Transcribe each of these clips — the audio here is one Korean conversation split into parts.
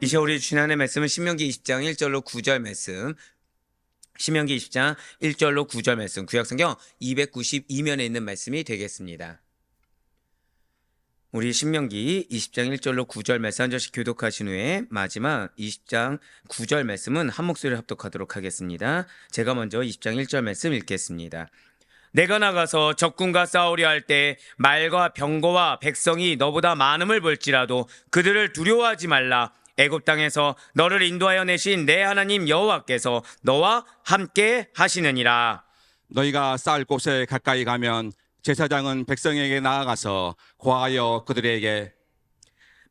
이제 우리 지난해 말씀은 신명기 20장 1절로 9절 말씀, 신명기 20장 1절로 9절 말씀, 구약성경 292면에 있는 말씀이 되겠습니다. 우리 신명기 20장 1절로 9절 말씀 한 절씩 교독하신 후에 마지막 20장 9절 말씀은 한 목소리를 합독하도록 하겠습니다. 제가 먼저 20장 1절 말씀 읽겠습니다. 내가 나가서 적군과 싸우려 할 때 말과 병거와 백성이 너보다 많음을 볼지라도 그들을 두려워하지 말라. 애굽 땅에서 너를 인도하여 내신 내 하나님 여호와께서 너와 함께 하시느니라. 너희가 쌓을 곳에 가까이 가면 제사장은 백성에게 나아가서 고하여 그들에게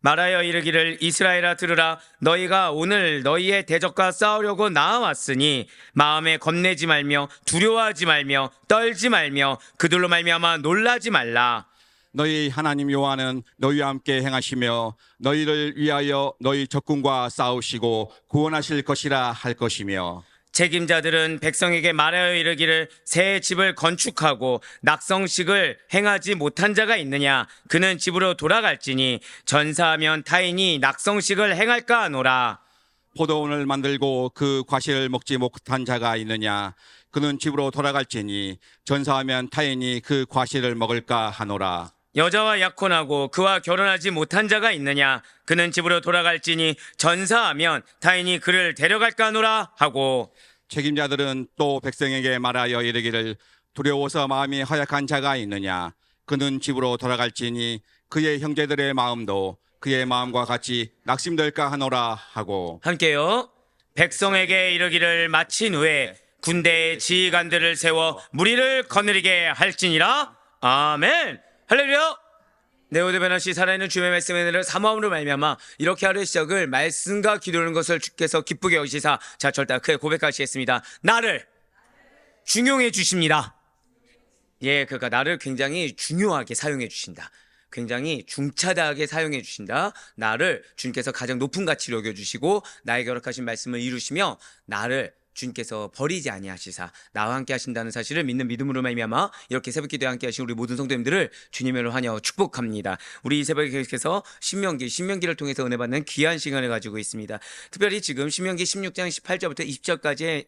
말하여 이르기를 이스라엘아 들으라. 너희가 오늘 너희의 대적과 싸우려고 나아왔으니 마음에 겁내지 말며 두려워하지 말며 떨지 말며 그들로 말미암아 놀라지 말라. 너희 하나님 여호와는 너희와 함께 행하시며 너희를 위하여 너희 적군과 싸우시고 구원하실 것이라 할 것이며 책임자들은 백성에게 말하여 이르기를 새 집을 건축하고 낙성식을 행하지 못한 자가 있느냐. 그는 집으로 돌아갈지니 전사하면 타인이 낙성식을 행할까 하노라. 포도원을 만들고 그 과실을 먹지 못한 자가 있느냐. 그는 집으로 돌아갈지니 전사하면 타인이 그 과실을 먹을까 하노라. 여자와 약혼하고 그와 결혼하지 못한 자가 있느냐. 그는 집으로 돌아갈지니 전사하면 타인이 그를 데려갈까 하노라 하고 책임자들은 또 백성에게 말하여 이르기를 두려워서 마음이 허약한 자가 있느냐. 그는 집으로 돌아갈지니 그의 형제들의 마음도 그의 마음과 같이 낙심될까 하노라 하고 함께요. 백성에게 이르기를 마친 후에 군대의 지휘관들을 세워 무리를 거느리게 할지니라. 아멘. 할렐루야. 내 오대변하시 살아있는 주의 말씀의 은혜를 사모함으로 말미암아 이렇게 하루의 시작을 말씀과 기도하는 것을 주께서 기쁘게 여기시사 자 절대 크게 고백하시겠습니다. 나를 중용해 주십니다. 예, 그러니까 나를 굉장히 중요하게 사용해 주신다. 굉장히 중차대하게 사용해 주신다. 나를 주님께서 가장 높은 가치로 여겨주시고 나에게 허락하신 말씀을 이루시며 나를 주님께서 버리지 아니하시사 나와 함께 하신다는 사실을 믿는 믿음으로 말미암아 이렇게 새벽기도에 함께 하신 우리 모든 성도님들을 주님으로 환영하고 축복합니다. 우리 이 새벽에 계속해서 신명기를 통해서 은혜 받는 귀한 시간을 가지고 있습니다. 특별히 지금 신명기 16장 18절부터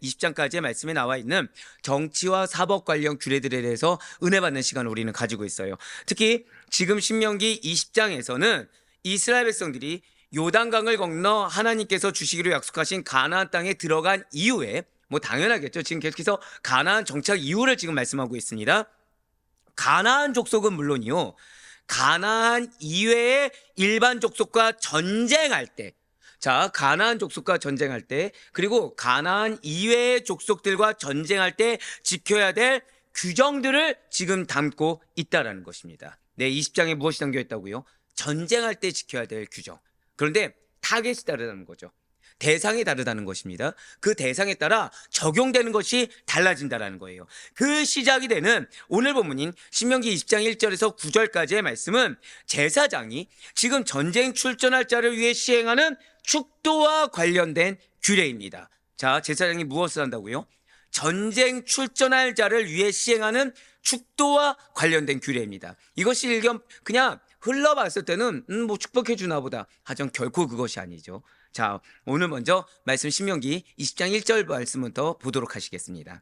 20장까지의 말씀에 나와 있는 정치와 사법 관련 규례들에 대해서 은혜 받는 시간을 우리는 가지고 있어요. 특히 지금 신명기 20장에서는 이스라엘 백성들이 요단강을 건너 하나님께서 주시기로 약속하신 가나안 땅에 들어간 이후에 뭐 당연하겠죠. 지금 계속해서 가나안 정착 이후를 지금 말씀하고 있습니다. 가나안 족속은 물론이요. 가나안 이외의 일반 족속과 전쟁할 때 가나안 족속과 전쟁할 때 그리고 가나안 이외의 족속들과 전쟁할 때 지켜야 될 규정들을 지금 담고 있다라는 것입니다. 네, 20장에 무엇이 담겨 있다고요? 전쟁할 때 지켜야 될 규정. 그런데 타겟이 다르다는 거죠. 대상이 다르다는 것입니다. 그 대상에 따라 적용되는 것이 달라진다는 거예요. 그 시작이 되는 오늘 본문인 신명기 20장 1절에서 9절까지의 말씀은 제사장이 지금 전쟁 출전할 자를 위해 시행하는 축도와 관련된 규례입니다. 자, 제사장이 무엇을 한다고요? 전쟁 출전할 자를 위해 시행하는 축도와 관련된 규례입니다. 이것이 그냥 흘러봤을 때는 뭐 축복해 주나 보다 하지만 결코 그것이 아니죠. 자, 오늘 먼저 말씀 신명기 20장 1절 말씀부터 보도록 하시겠습니다.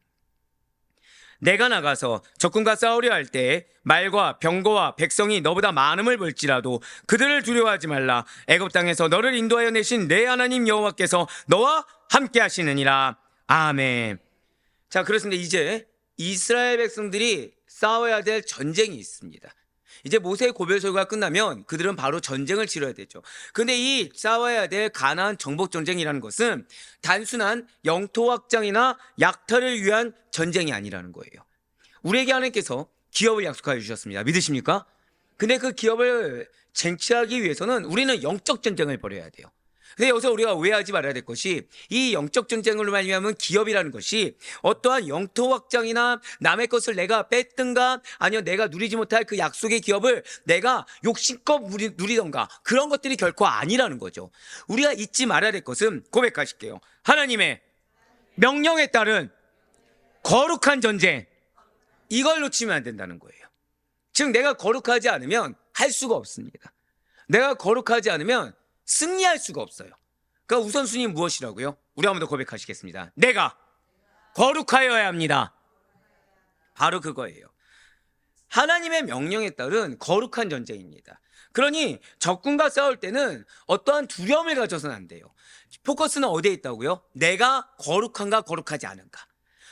내가 나가서 적군과 싸우려 할 때 말과 병거와 백성이 너보다 많음을 볼지라도 그들을 두려워하지 말라. 애굽 땅에서 너를 인도하여 내신 내 하나님 여호와께서 너와 함께 하시느니라. 아멘. 자, 그렇습니다. 이제 이스라엘 백성들이 싸워야 될 전쟁이 있습니다. 이제 모세의 고별설교가 끝나면 그들은 바로 전쟁을 치러야 되죠. 그런데 이 싸워야 될 가나안 정복 전쟁이라는 것은 단순한 영토 확장이나 약탈을 위한 전쟁이 아니라는 거예요. 우리에게 하나님께서 기업을 약속하여 주셨습니다. 믿으십니까? 근데 그 기업을 쟁취하기 위해서는 우리는 영적 전쟁을 벌여야 돼요. 근데 여기서 우리가 오해하지 말아야 될 것이 이 영적 전쟁으로 말미암은 기업이라는 것이 어떠한 영토 확장이나 남의 것을 내가 뺐든가 아니면 내가 누리지 못할 그 약속의 기업을 내가 욕심껏 누리던가 그런 것들이 결코 아니라는 거죠. 우리가 잊지 말아야 될 것은 고백하실게요. 하나님의 명령에 따른 거룩한 전쟁, 이걸 놓치면 안 된다는 거예요. 즉 내가 거룩하지 않으면 할 수가 없습니다. 내가 거룩하지 않으면 승리할 수가 없어요. 그러니까 우선순위 무엇이라고요? 우리 한번 더 고백하시겠습니다. 내가 거룩하여야 합니다. 바로 그거예요. 하나님의 명령에 따른 거룩한 전쟁입니다. 그러니 적군과 싸울 때는 어떠한 두려움을 가져서는 안 돼요. 포커스는 어디에 있다고요? 내가 거룩한가 거룩하지 않은가.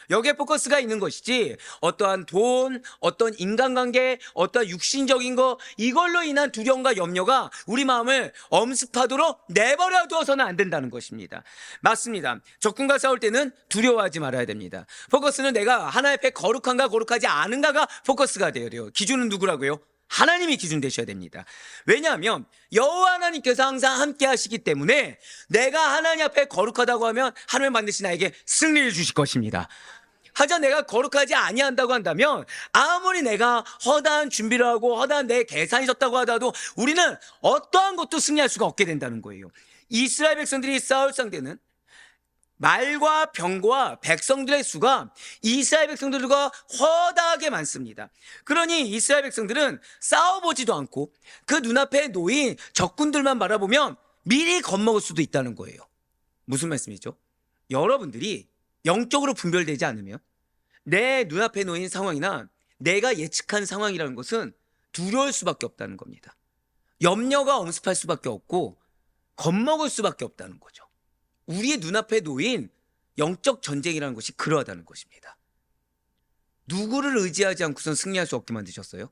여기에 포커스가 있는 것이지 어떠한 돈, 어떤 인간관계, 어떠한 육신적인 거 이걸로 인한 두려움과 염려가 우리 마음을 엄습하도록 내버려 두어서는 안 된다는 것입니다. 맞습니다. 적군과 싸울 때는 두려워하지 말아야 됩니다. 포커스는 내가 하나님 앞에 거룩한가 거룩하지 않은가가 포커스가 되어야 돼요. 기준은 누구라고요? 하나님이 기준 되셔야 됩니다. 왜냐하면 여호와 하나님께서 항상 함께 하시기 때문에 내가 하나님 앞에 거룩하다고 하면 하나님 반드시 나에게 승리를 주실 것입니다. 하자 내가 거룩하지 아니한다고 한다면 아무리 내가 허다한 준비를 하고 허다한 내 계산이 졌다고 하더라도 우리는 어떠한 것도 승리할 수가 없게 된다는 거예요. 이스라엘 백성들이 싸울 상대는 말과 병과 백성들의 수가 이스라엘 백성들과 허다하게 많습니다. 그러니 이스라엘 백성들은 싸워보지도 않고 그 눈앞에 놓인 적군들만 바라보면 미리 겁먹을 수도 있다는 거예요. 무슨 말씀이죠? 여러분들이 영적으로 분별되지 않으면 내 눈앞에 놓인 상황이나 내가 예측한 상황이라는 것은 두려울 수밖에 없다는 겁니다. 염려가 엄습할 수밖에 없고 겁먹을 수밖에 없다는 거죠. 우리의 눈앞에 놓인 영적 전쟁이라는 것이 그러하다는 것입니다. 누구를 의지하지 않고선 승리할 수 없게 만드셨어요?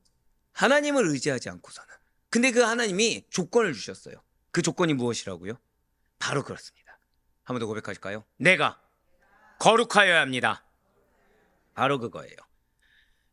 하나님을 의지하지 않고서는. 근데 그 하나님이 조건을 주셨어요. 그 조건이 무엇이라고요? 바로 그렇습니다. 한 번 더 고백하실까요? 내가 거룩하여야 합니다. 바로 그거예요.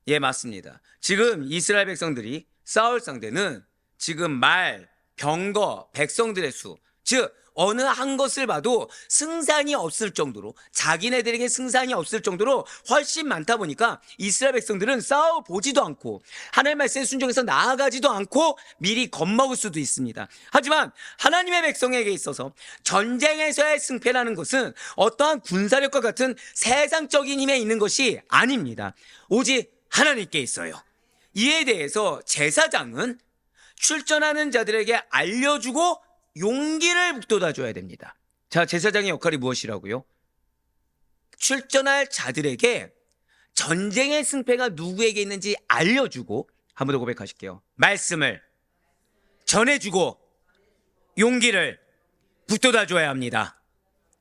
예, 맞습니다. 지금 이스라엘 백성들이 싸울 상대는 지금 말, 병거, 백성들의 수, 즉 어느 한 것을 봐도 승산이 없을 정도로 자기네들에게 승산이 없을 정도로 훨씬 많다 보니까 이스라엘 백성들은 싸워보지도 않고 하나님 말씀에 순종해서 나아가지도 않고 미리 겁먹을 수도 있습니다. 하지만 하나님의 백성에게 있어서 전쟁에서의 승패라는 것은 어떠한 군사력과 같은 세상적인 힘에 있는 것이 아닙니다. 오직 하나님께 있어요. 이에 대해서 제사장은 출전하는 자들에게 알려주고 용기를 북돋아줘야 됩니다. 자, 제사장의 역할이 무엇이라고요? 출전할 자들에게 전쟁의 승패가 누구에게 있는지 알려주고, 한 번 더 고백하실게요. 말씀을 전해주고 용기를 북돋아줘야 합니다.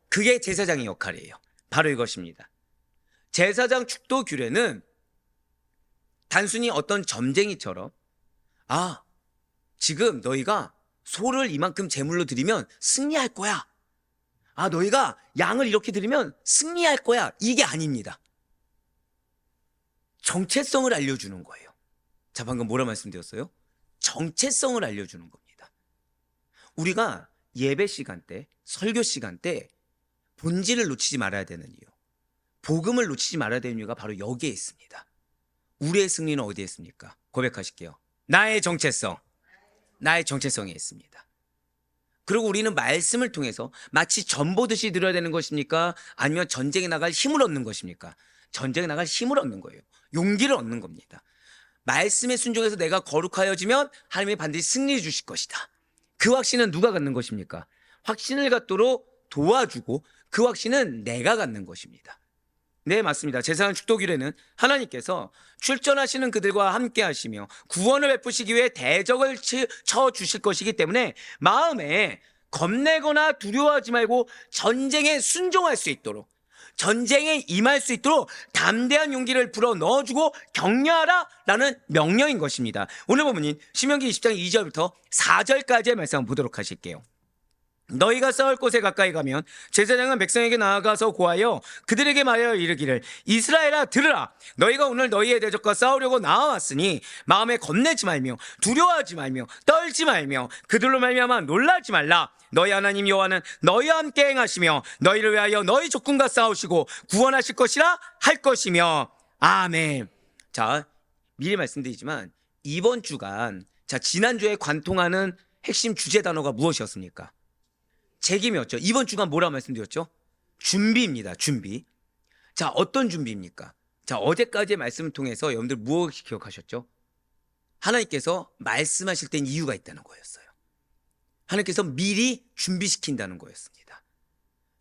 그게 제사장의 역할이에요. 바로 이것입니다. 제사장 축도 규례는 단순히 어떤 점쟁이처럼 지금 너희가 소를 이만큼 제물로 드리면 승리할 거야. 너희가 양을 이렇게 드리면 승리할 거야. 이게 아닙니다. 정체성을 알려주는 거예요. 자, 방금 뭐라 말씀드렸어요? 정체성을 알려주는 겁니다. 우리가 예배 시간 때, 설교 시간 때 본질을 놓치지 말아야 되는 이유, 복음을 놓치지 말아야 되는 이유가 바로 여기에 있습니다. 우리의 승리는 어디에 있습니까? 고백하실게요. 나의 정체성. 나의 정체성에 있습니다. 그리고 우리는 말씀을 통해서 마치 전 보듯이 들어야 되는 것입니까? 아니면 전쟁에 나갈 힘을 얻는 것입니까? 전쟁에 나갈 힘을 얻는 거예요. 용기를 얻는 겁니다. 말씀에 순종해서 내가 거룩하여지면 하나님이 반드시 승리 주실 것이다. 그 확신은 누가 갖는 것입니까? 확신을 갖도록 도와주고 그 확신은 내가 갖는 것입니다. 네, 맞습니다. 제사장 축도규례는 하나님께서 출전하시는 그들과 함께 하시며 구원을 베푸시기 위해 대적을 쳐 주실 것이기 때문에 마음에 겁내거나 두려워하지 말고 전쟁에 순종할 수 있도록, 전쟁에 임할 수 있도록 담대한 용기를 불어 넣어주고 격려하라 라는 명령인 것입니다. 오늘 본문인 신명기 20장 2절부터 4절까지의 말씀 보도록 하실게요. 너희가 싸울 곳에 가까이 가면 제사장은 백성에게 나아가서 고하여 그들에게 말하여 이르기를 이스라엘아 들으라. 너희가 오늘 너희의 대적과 싸우려고 나와왔으니 마음에 겁내지 말며 두려워하지 말며 떨지 말며 그들로 말미암아 놀라지 말라. 너희 하나님 여호와는 너희와 함께 행하시며 너희를 위하여 너희 적군과 싸우시고 구원하실 것이라 할 것이며 아멘. 자, 미리 말씀드리지만 이번 주간 지난주에 관통하는 핵심 주제 단어가 무엇이었습니까? 책임이었죠. 이번 주간 뭐라고 말씀드렸죠? 준비입니다. 준비. 자, 어떤 준비입니까? 자, 어제까지의 말씀을 통해서 여러분들 무엇을 기억하셨죠? 하나님께서 말씀하실 땐 이유가 있다는 거였어요. 하나님께서 미리 준비시킨다는 거였습니다.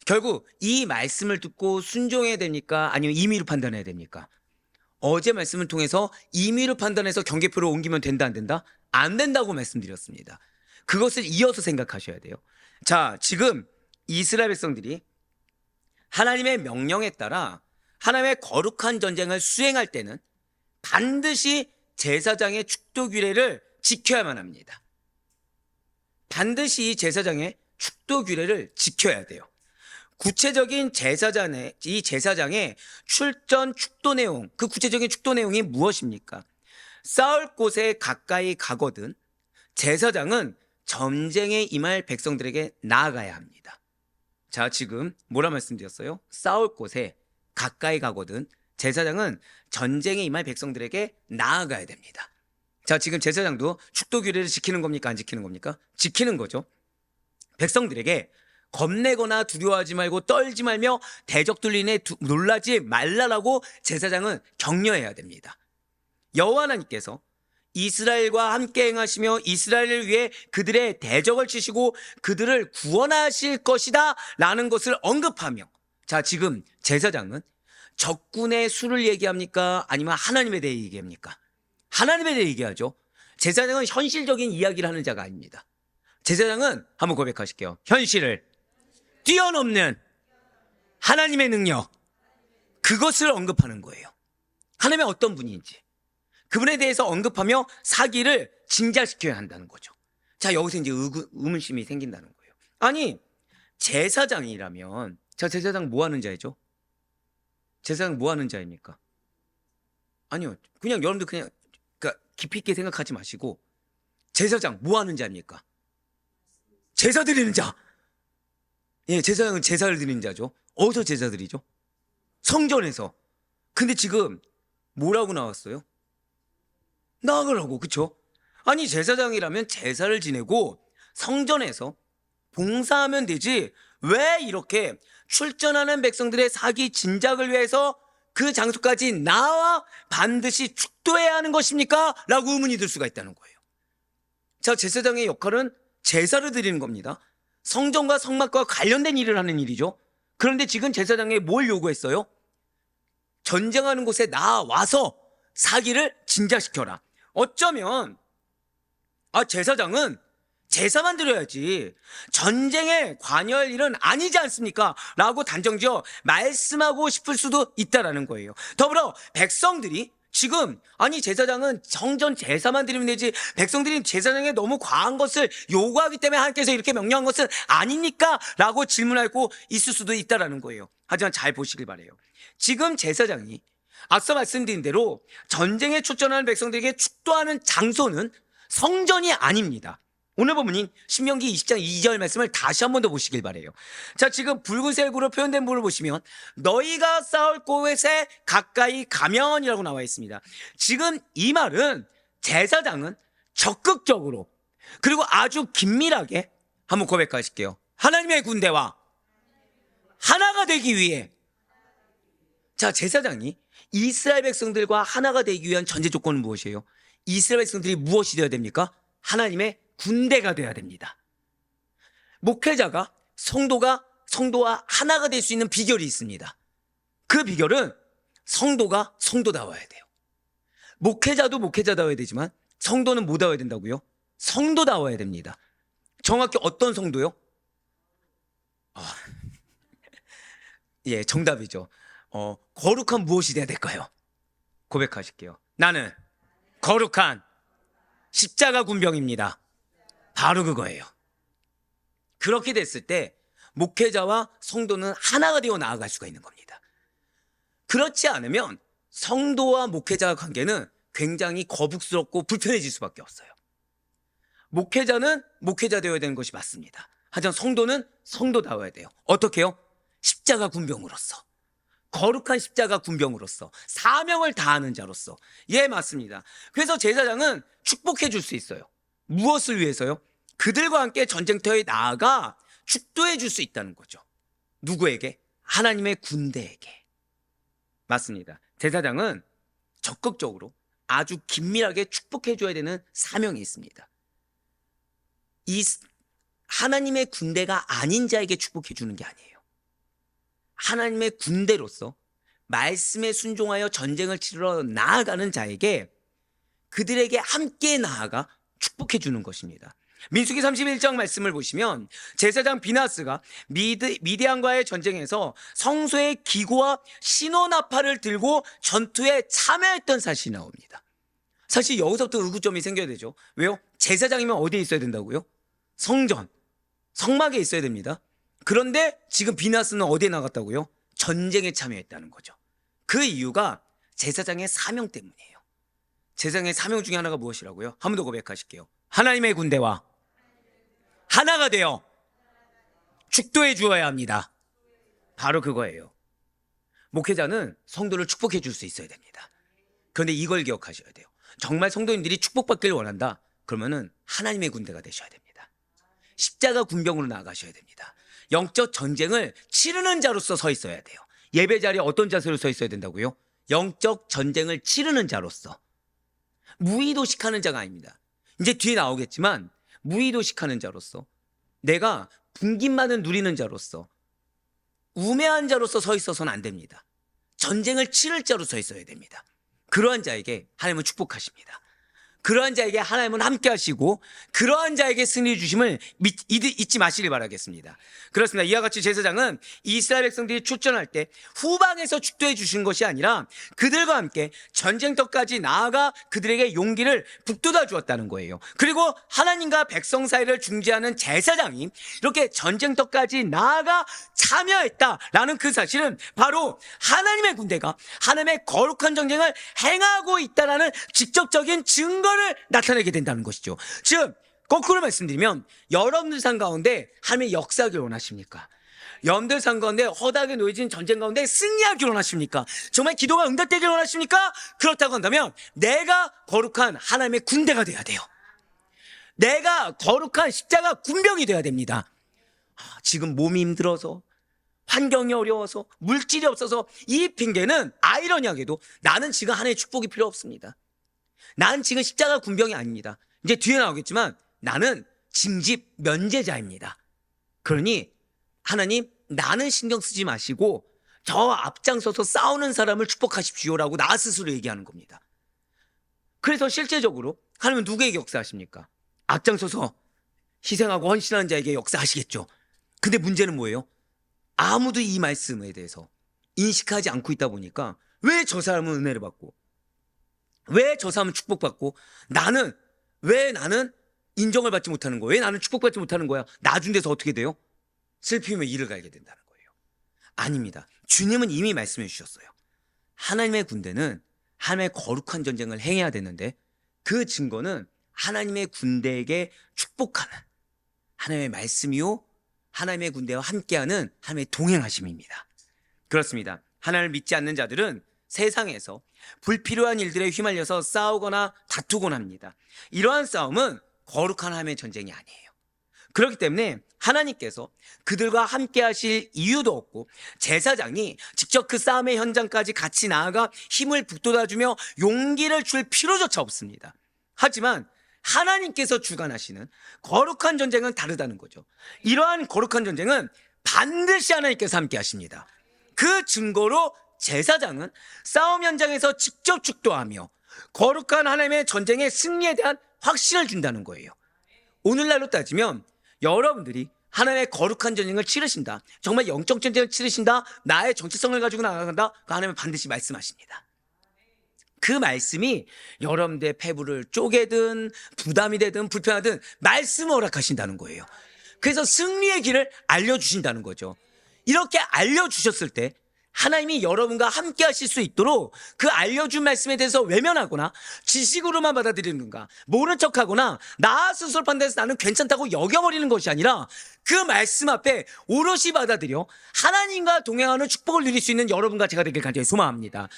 결국 이 말씀을 듣고 순종해야 됩니까? 아니면 임의로 판단해야 됩니까? 어제 말씀을 통해서 임의로 판단해서 경계표를 옮기면 된다 안 된다? 안 된다고 말씀드렸습니다. 그것을 이어서 생각하셔야 돼요. 자, 지금 이스라엘 백성들이 하나님의 명령에 따라 하나님의 거룩한 전쟁을 수행할 때는 반드시 제사장의 축도 규례를 지켜야만 합니다. 반드시 이 제사장의 축도 규례를 지켜야 돼요. 구체적인 이 제사장의 출전 축도 내용, 그 구체적인 축도 내용이 무엇입니까? 싸울 곳에 가까이 가거든 제사장은 전쟁에 임할 백성들에게 나아가야 합니다. 자, 지금 뭐라 말씀드렸어요? 싸울 곳에 가까이 가거든 제사장은 전쟁에 임할 백성들에게 나아가야 됩니다. 자, 지금 제사장도 축도 규례를 지키는 겁니까? 안 지키는 겁니까? 지키는 거죠. 백성들에게 겁내거나 두려워하지 말고 떨지 말며 대적들로 인해 놀라지 말라라고 제사장은 격려해야 됩니다. 여호와 하나님께서 이스라엘과 함께 행하시며 이스라엘을 위해 그들의 대적을 치시고 그들을 구원하실 것이다 라는 것을 언급하며, 자, 지금 제사장은 적군의 수를 얘기합니까? 아니면 하나님에 대해 얘기합니까? 하나님에 대해 얘기하죠. 제사장은 현실적인 이야기를 하는 자가 아닙니다. 제사장은 한번 고백하실게요. 현실을 뛰어넘는 하나님의 능력, 그것을 언급하는 거예요. 하나님의 어떤 분인지 그분에 대해서 언급하며 사기를 진작시켜야 한다는 거죠. 자, 여기서 이제 의문심이 생긴다는 거예요. 아니, 제사장이라면, 자, 제사장 뭐 하는 자이죠? 제사장 뭐 하는 자입니까? 아니요, 그냥 여러분들 그냥 깊이 있게 생각하지 마시고, 제사장 뭐 하는 자입니까? 제사 드리는 자. 예, 제사장은 제사를 드리는 자죠. 어디서 제사 드리죠? 성전에서. 근데 지금 뭐라고 나왔어요? 나가라고, 그쵸? 아니, 제사장이라면 제사를 지내고 성전에서 봉사하면 되지 왜 이렇게 출전하는 백성들의 사기 진작을 위해서 그 장소까지 나와 반드시 축도해야 하는 것입니까? 라고 의문이 들 수가 있다는 거예요. 자, 제사장의 역할은 제사를 드리는 겁니다. 성전과 성막과 관련된 일을 하는 일이죠. 그런데 지금 제사장에 뭘 요구했어요? 전쟁하는 곳에 나와서 사기를 진작시켜라. 어쩌면 제사장은 제사만 드려야지 전쟁에 관여할 일은 아니지 않습니까? 라고 단정지어 말씀하고 싶을 수도 있다라는 거예요. 더불어 백성들이 지금 제사장은 성전 제사만 드리면 되지 백성들이 제사장에 너무 과한 것을 요구하기 때문에 하나님께서 이렇게 명령한 것은 아닙니까? 라고 질문하고 있을 수도 있다라는 거예요. 하지만 잘 보시길 바라요. 지금 제사장이 앞서 말씀드린 대로 전쟁에 출전하는 백성들에게 축도하는 장소는 성전이 아닙니다. 오늘 본문인 신명기 20장 2절 말씀을 다시 한 번 더 보시길 바라요. 자, 지금 붉은색으로 표현된 부분을 보시면 너희가 싸울 곳에 가까이 가면이라고 나와 있습니다. 지금 이 말은 제사장은 적극적으로 그리고 아주 긴밀하게 한번 고백하실게요. 하나님의 군대와 하나가 되기 위해, 자, 제사장이 이스라엘 백성들과 하나가 되기 위한 전제 조건은 무엇이에요? 이스라엘 백성들이 무엇이 되어야 됩니까? 하나님의 군대가 되어야 됩니다. 목회자가 성도와 하나가 될 수 있는 비결이 있습니다. 그 비결은 성도가 성도다워야 돼요. 목회자도 목회자다워야 되지만 성도는 뭐다워야 된다고요? 성도다워야 됩니다. 정확히 어떤 성도요? 예, 정답이죠. 거룩한 무엇이 돼야 될까요? 고백하실게요. 나는 거룩한 십자가 군병입니다. 바로 그거예요. 그렇게 됐을 때 목회자와 성도는 하나가 되어 나아갈 수가 있는 겁니다. 그렇지 않으면 성도와 목회자 관계는 굉장히 거북스럽고 불편해질 수밖에 없어요. 목회자는 목회자 되어야 되는 것이 맞습니다. 하지만 성도는 성도다워야 돼요. 어떻게요? 십자가 군병으로서, 거룩한 십자가 군병으로서, 사명을 다하는 자로서. 예, 맞습니다. 그래서 제사장은 축복해 줄 수 있어요. 무엇을 위해서요? 그들과 함께 전쟁터에 나아가 축도해 줄 수 있다는 거죠. 누구에게? 하나님의 군대에게. 맞습니다. 제사장은 적극적으로 아주 긴밀하게 축복해 줘야 되는 사명이 있습니다. 이 하나님의 군대가 아닌 자에게 축복해 주는 게 아니에요. 하나님의 군대로서 말씀에 순종하여 전쟁을 치르러 나아가는 자에게 그들에게 함께 나아가 축복해 주는 것입니다. 민수기 31장 말씀을 보시면 제사장 비나스가 미디안과의 전쟁에서 성소의 기구와 신호나팔을 들고 전투에 참여했던 사실이 나옵니다. 사실 여기서부터 의구점이 생겨야 되죠. 왜요? 제사장이면 어디에 있어야 된다고요? 성전, 성막에 있어야 됩니다. 그런데 지금 비나스는 어디에 나갔다고요? 전쟁에 참여했다는 거죠. 그 이유가 제사장의 사명 때문이에요. 제사장의 사명 중에 하나가 무엇이라고요? 한 번 더 고백하실게요. 하나님의 군대와 하나가 되어 축도해 주어야 합니다. 바로 그거예요. 목회자는 성도를 축복해 줄 수 있어야 됩니다. 그런데 이걸 기억하셔야 돼요. 정말 성도님들이 축복받기를 원한다. 그러면은 하나님의 군대가 되셔야 됩니다. 십자가 군병으로 나아가셔야 됩니다. 영적 전쟁을 치르는 자로서 서 있어야 돼요. 예배 자리에 어떤 자세로 서 있어야 된다고요? 영적 전쟁을 치르는 자로서. 무의도식하는 자가 아닙니다. 이제 뒤에 나오겠지만 무의도식하는 자로서, 내가 분깃만을 누리는 자로서, 우매한 자로서 서 있어서는 안 됩니다. 전쟁을 치를 자로 서 있어야 됩니다. 그러한 자에게 하나님은 축복하십니다. 그러한 자에게 하나님은 함께 하시고 그러한 자에게 승리 주심을 잊지 마시길 바라겠습니다. 그렇습니다. 이와 같이 제사장은 이스라엘 백성들이 출전할 때 후방에서 축도해 주신 것이 아니라 그들과 함께 전쟁터까지 나아가 그들에게 용기를 북돋아 주었다는 거예요. 그리고 하나님과 백성 사이를 중재하는 제사장이 이렇게 전쟁터까지 나아가 참여했다라는 그 사실은 바로 하나님의 군대가 하나님의 거룩한 전쟁을 행하고 있다라는 직접적인 증거를 나타내게 된다는 것이죠. 즉 거꾸로 말씀드리면 여러분들 삶 가운데 하나님의 역사하기를 원하십니까? 여러분들 삶 가운데 허다하게 놓여진 전쟁 가운데 승리하기를 원하십니까? 정말 기도가 응답되기를 원하십니까? 그렇다고 한다면 내가 거룩한 하나님의 군대가 돼야 돼요. 내가 거룩한 십자가 군병이 돼야 됩니다. 지금 몸이 힘들어서, 환경이 어려워서, 물질이 없어서, 이 핑계는 아이러니하게도 나는 지금 하나님의 축복이 필요 없습니다. 난 지금 십자가 군병이 아닙니다. 이제 뒤에 나오겠지만 나는 징집 면제자입니다. 그러니 하나님, 나는 신경 쓰지 마시고 저 앞장서서 싸우는 사람을 축복하십시오라고 나 스스로 얘기하는 겁니다. 그래서 실제적으로 하나님은 누구에게 역사하십니까? 앞장서서 희생하고 헌신하는 자에게 역사하시겠죠. 근데 문제는 뭐예요? 아무도 이 말씀에 대해서 인식하지 않고 있다 보니까 왜 저 사람은 은혜를 받고, 왜 저 사람은 축복받고, 왜 나는 인정을 받지 못하는 거야? 왜 나는 축복받지 못하는 거야? 나중 돼서 어떻게 돼요? 슬피며 이를 갈게 된다는 거예요. 아닙니다. 주님은 이미 말씀해 주셨어요. 하나님의 군대는 하나님의 거룩한 전쟁을 행해야 되는데 그 증거는 하나님의 군대에게 축복하는 하나님의 말씀이요, 하나님의 군대와 함께하는 하나님의 동행하심입니다. 그렇습니다. 하나님을 믿지 않는 자들은 세상에서 불필요한 일들에 휘말려서 싸우거나 다투곤 합니다. 이러한 싸움은 거룩한 하나님의 전쟁이 아니에요. 그렇기 때문에 하나님께서 그들과 함께 하실 이유도 없고 제사장이 직접 그 싸움의 현장까지 같이 나아가 힘을 북돋아주며 용기를 줄 필요조차 없습니다. 하지만 하나님께서 주관하시는 거룩한 전쟁은 다르다는 거죠. 이러한 거룩한 전쟁은 반드시 하나님께서 함께 하십니다. 그 증거로 제사장은 싸움 현장에서 직접 축도하며 거룩한 하나님의 전쟁의 승리에 대한 확신을 준다는 거예요. 오늘날로 따지면 여러분들이 하나님의 거룩한 전쟁을 치르신다, 정말 영적 전쟁을 치르신다, 나의 정체성을 가지고 나아간다, 그 하나님은 반드시 말씀하십니다. 그 말씀이 여러분들의 패부를 쪼개든 부담이 되든 불편하든 말씀을 허락하신다는 거예요. 그래서 승리의 길을 알려주신다는 거죠. 이렇게 알려주셨을 때 하나님이 여러분과 함께 하실 수 있도록 그 알려준 말씀에 대해서 외면하거나 지식으로만 받아들이는가, 모른 척하거나 나 스스로 판단해서 나는 괜찮다고 여겨버리는 것이 아니라 그 말씀 앞에 오롯이 받아들여 하나님과 동행하는 축복을 누릴 수 있는 여러분과 제가 되길 간절히 소망합니다.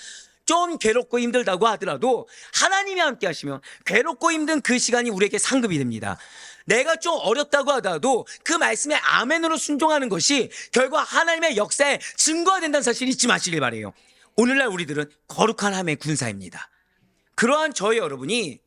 좀 괴롭고 힘들다고 하더라도 하나님이 함께 하시면 괴롭고 힘든 그 시간이 우리에게 상급이 됩니다. 내가 좀 어렵다고 하더라도 그 말씀에 아멘으로 순종하는 것이 결과 하나님의 역사에 증거가 된다는 사실 잊지 마시길 바라요. 오늘날 우리들은 거룩한 하나님의 군사입니다. 그러한 저희 여러분이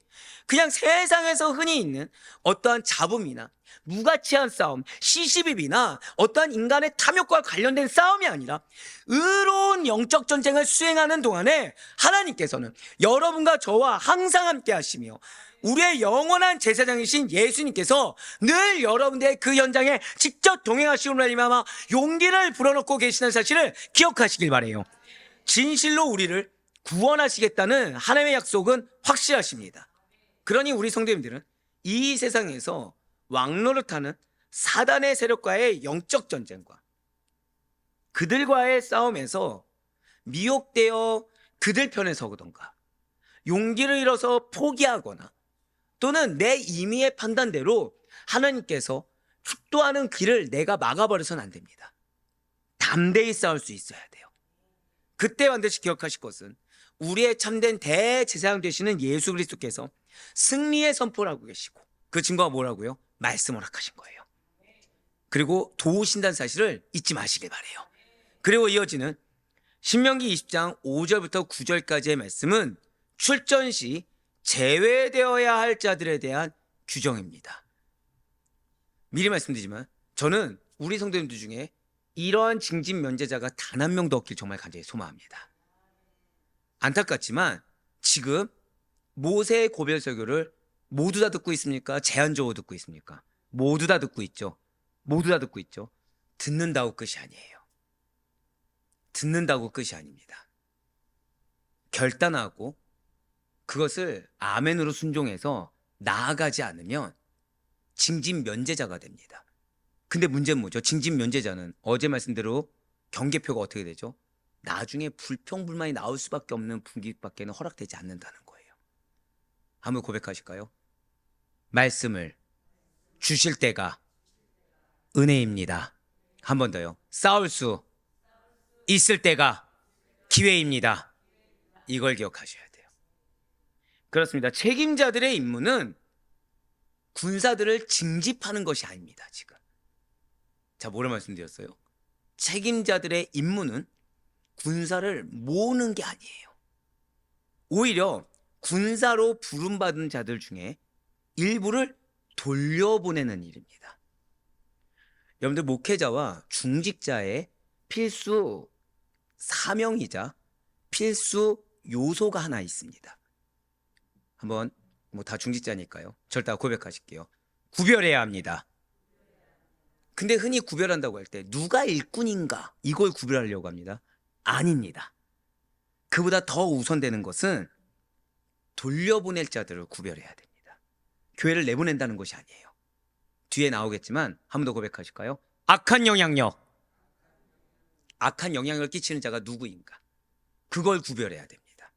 그냥 세상에서 흔히 있는 어떠한 잡음이나 무가치한 싸움, 시시비비나 어떠한 인간의 탐욕과 관련된 싸움이 아니라 의로운 영적 전쟁을 수행하는 동안에 하나님께서는 여러분과 저와 항상 함께 하시며 우리의 영원한 제사장이신 예수님께서 늘 여러분들의 그 현장에 직접 동행하시고 말미암아 용기를 불어넣고 계시는 사실을 기억하시길 바라요. 진실로 우리를 구원하시겠다는 하나님의 약속은 확실하십니다. 그러니 우리 성도님들은 이 세상에서 왕노릇하는 사단의 세력과의 영적 전쟁과 그들과의 싸움에서 미혹되어 그들 편에 서거든가 용기를 잃어서 포기하거나 또는 내 임의의 판단대로 하나님께서 축도하는 길을 내가 막아버려서는 안 됩니다. 담대히 싸울 수 있어야 돼요. 그때 반드시 기억하실 것은 우리의 참된 대제사장 되시는 예수 그리스도께서 승리의 선포를 하고 계시고 그 증거가 뭐라고요? 말씀을 허락하신 거예요. 그리고 도우신다는 사실을 잊지 마시길 바라요. 그리고 이어지는 신명기 20장 5절부터 9절까지의 말씀은 출전 시 제외되어야 할 자들에 대한 규정입니다. 미리 말씀드리지만 저는 우리 성도님들 중에 이러한 징진 면제자가 단 한 명도 없길 정말 간절히 소망합니다. 안타깝지만 지금 모세의 고별 설교를 모두 다 듣고 있습니까? 제한적으로 듣고 있습니까? 모두 다 듣고 있죠. 모두 다 듣고 있죠. 듣는다고 끝이 아니에요. 듣는다고 끝이 아닙니다. 결단하고 그것을 아멘으로 순종해서 나아가지 않으면 징진 면제자가 됩니다. 근데 문제는 뭐죠? 징진 면제자는 어제 말씀대로 경계표가 어떻게 되죠? 나중에 불평불만이 나올 수밖에 없는 분기밖에는 허락되지 않는다는 거예요. 한번 고백하실까요? 말씀을 주실 때가 은혜입니다. 한 번 더요. 싸울 수 있을 때가 기회입니다. 이걸 기억하셔야 돼요. 그렇습니다. 책임자들의 임무는 군사들을 징집하는 것이 아닙니다. 지금 자, 뭐라 말씀드렸어요? 책임자들의 임무는 군사를 모으는 게 아니에요. 오히려 군사로 부름받은 자들 중에 일부를 돌려보내는 일입니다. 여러분들 목회자와 중직자의 필수 사명이자 필수 요소가 하나 있습니다. 한번 뭐 다 중직자니까요. 절 다 고백하실게요. 구별해야 합니다. 근데 흔히 구별한다고 할 때 누가 일꾼인가 이걸 구별하려고 합니다. 아닙니다. 그보다 더 우선되는 것은 돌려보낼 자들을 구별해야 됩니다. 교회를 내보낸다는 것이 아니에요. 뒤에 나오겠지만 한 번 더 고백하실까요? 악한 영향력을 끼치는 자가 누구인가 그걸 구별해야 됩니다.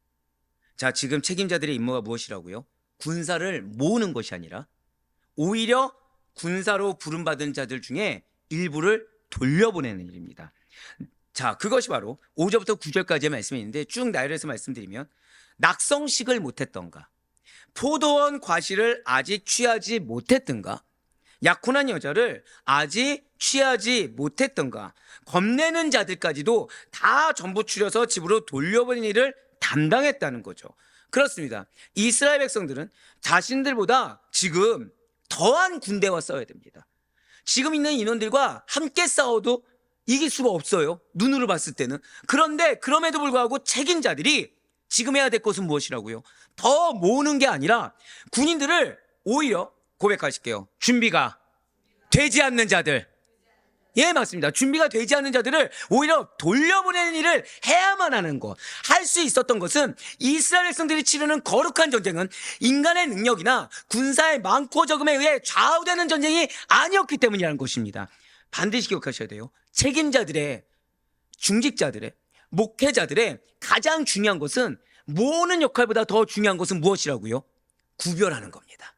자, 지금 책임자들의 임무가 무엇이라고요? 군사를 모으는 것이 아니라 오히려 군사로 부름받은 자들 중에 일부를 돌려보내는 일입니다. 자, 그것이 바로 5절부터 9절까지의 말씀이 있는데 쭉 나열해서 말씀드리면 낙성식을 못했던가 포도원 과실을 아직 취하지 못했던가 약혼한 여자를 아직 취하지 못했던가 겁내는 자들까지도 다 전부 추려서 집으로 돌려보낸 일을 담당했다는 거죠. 그렇습니다. 이스라엘 백성들은 자신들보다 지금 더한 군대와 싸워야 됩니다. 지금 있는 인원들과 함께 싸워도 이길 수가 없어요. 눈으로 봤을 때는. 그런데 그럼에도 불구하고 책임자들이 지금 해야 될 것은 무엇이라고요? 더 모으는 게 아니라 군인들을 오히려 고백하실게요. 준비가 되지 않는 자들. 예, 맞습니다. 준비가 되지 않는 자들을 오히려 돌려보내는 일을 해야만 하는 것. 할 수 있었던 것은 이스라엘 백성들이 치르는 거룩한 전쟁은 인간의 능력이나 군사의 많고 적음에 의해 좌우되는 전쟁이 아니었기 때문이라는 것입니다. 반드시 기억하셔야 돼요. 책임자들의, 중직자들의, 목회자들의 가장 중요한 것은 모으는 역할보다 더 중요한 것은 무엇이라고요? 구별하는 겁니다.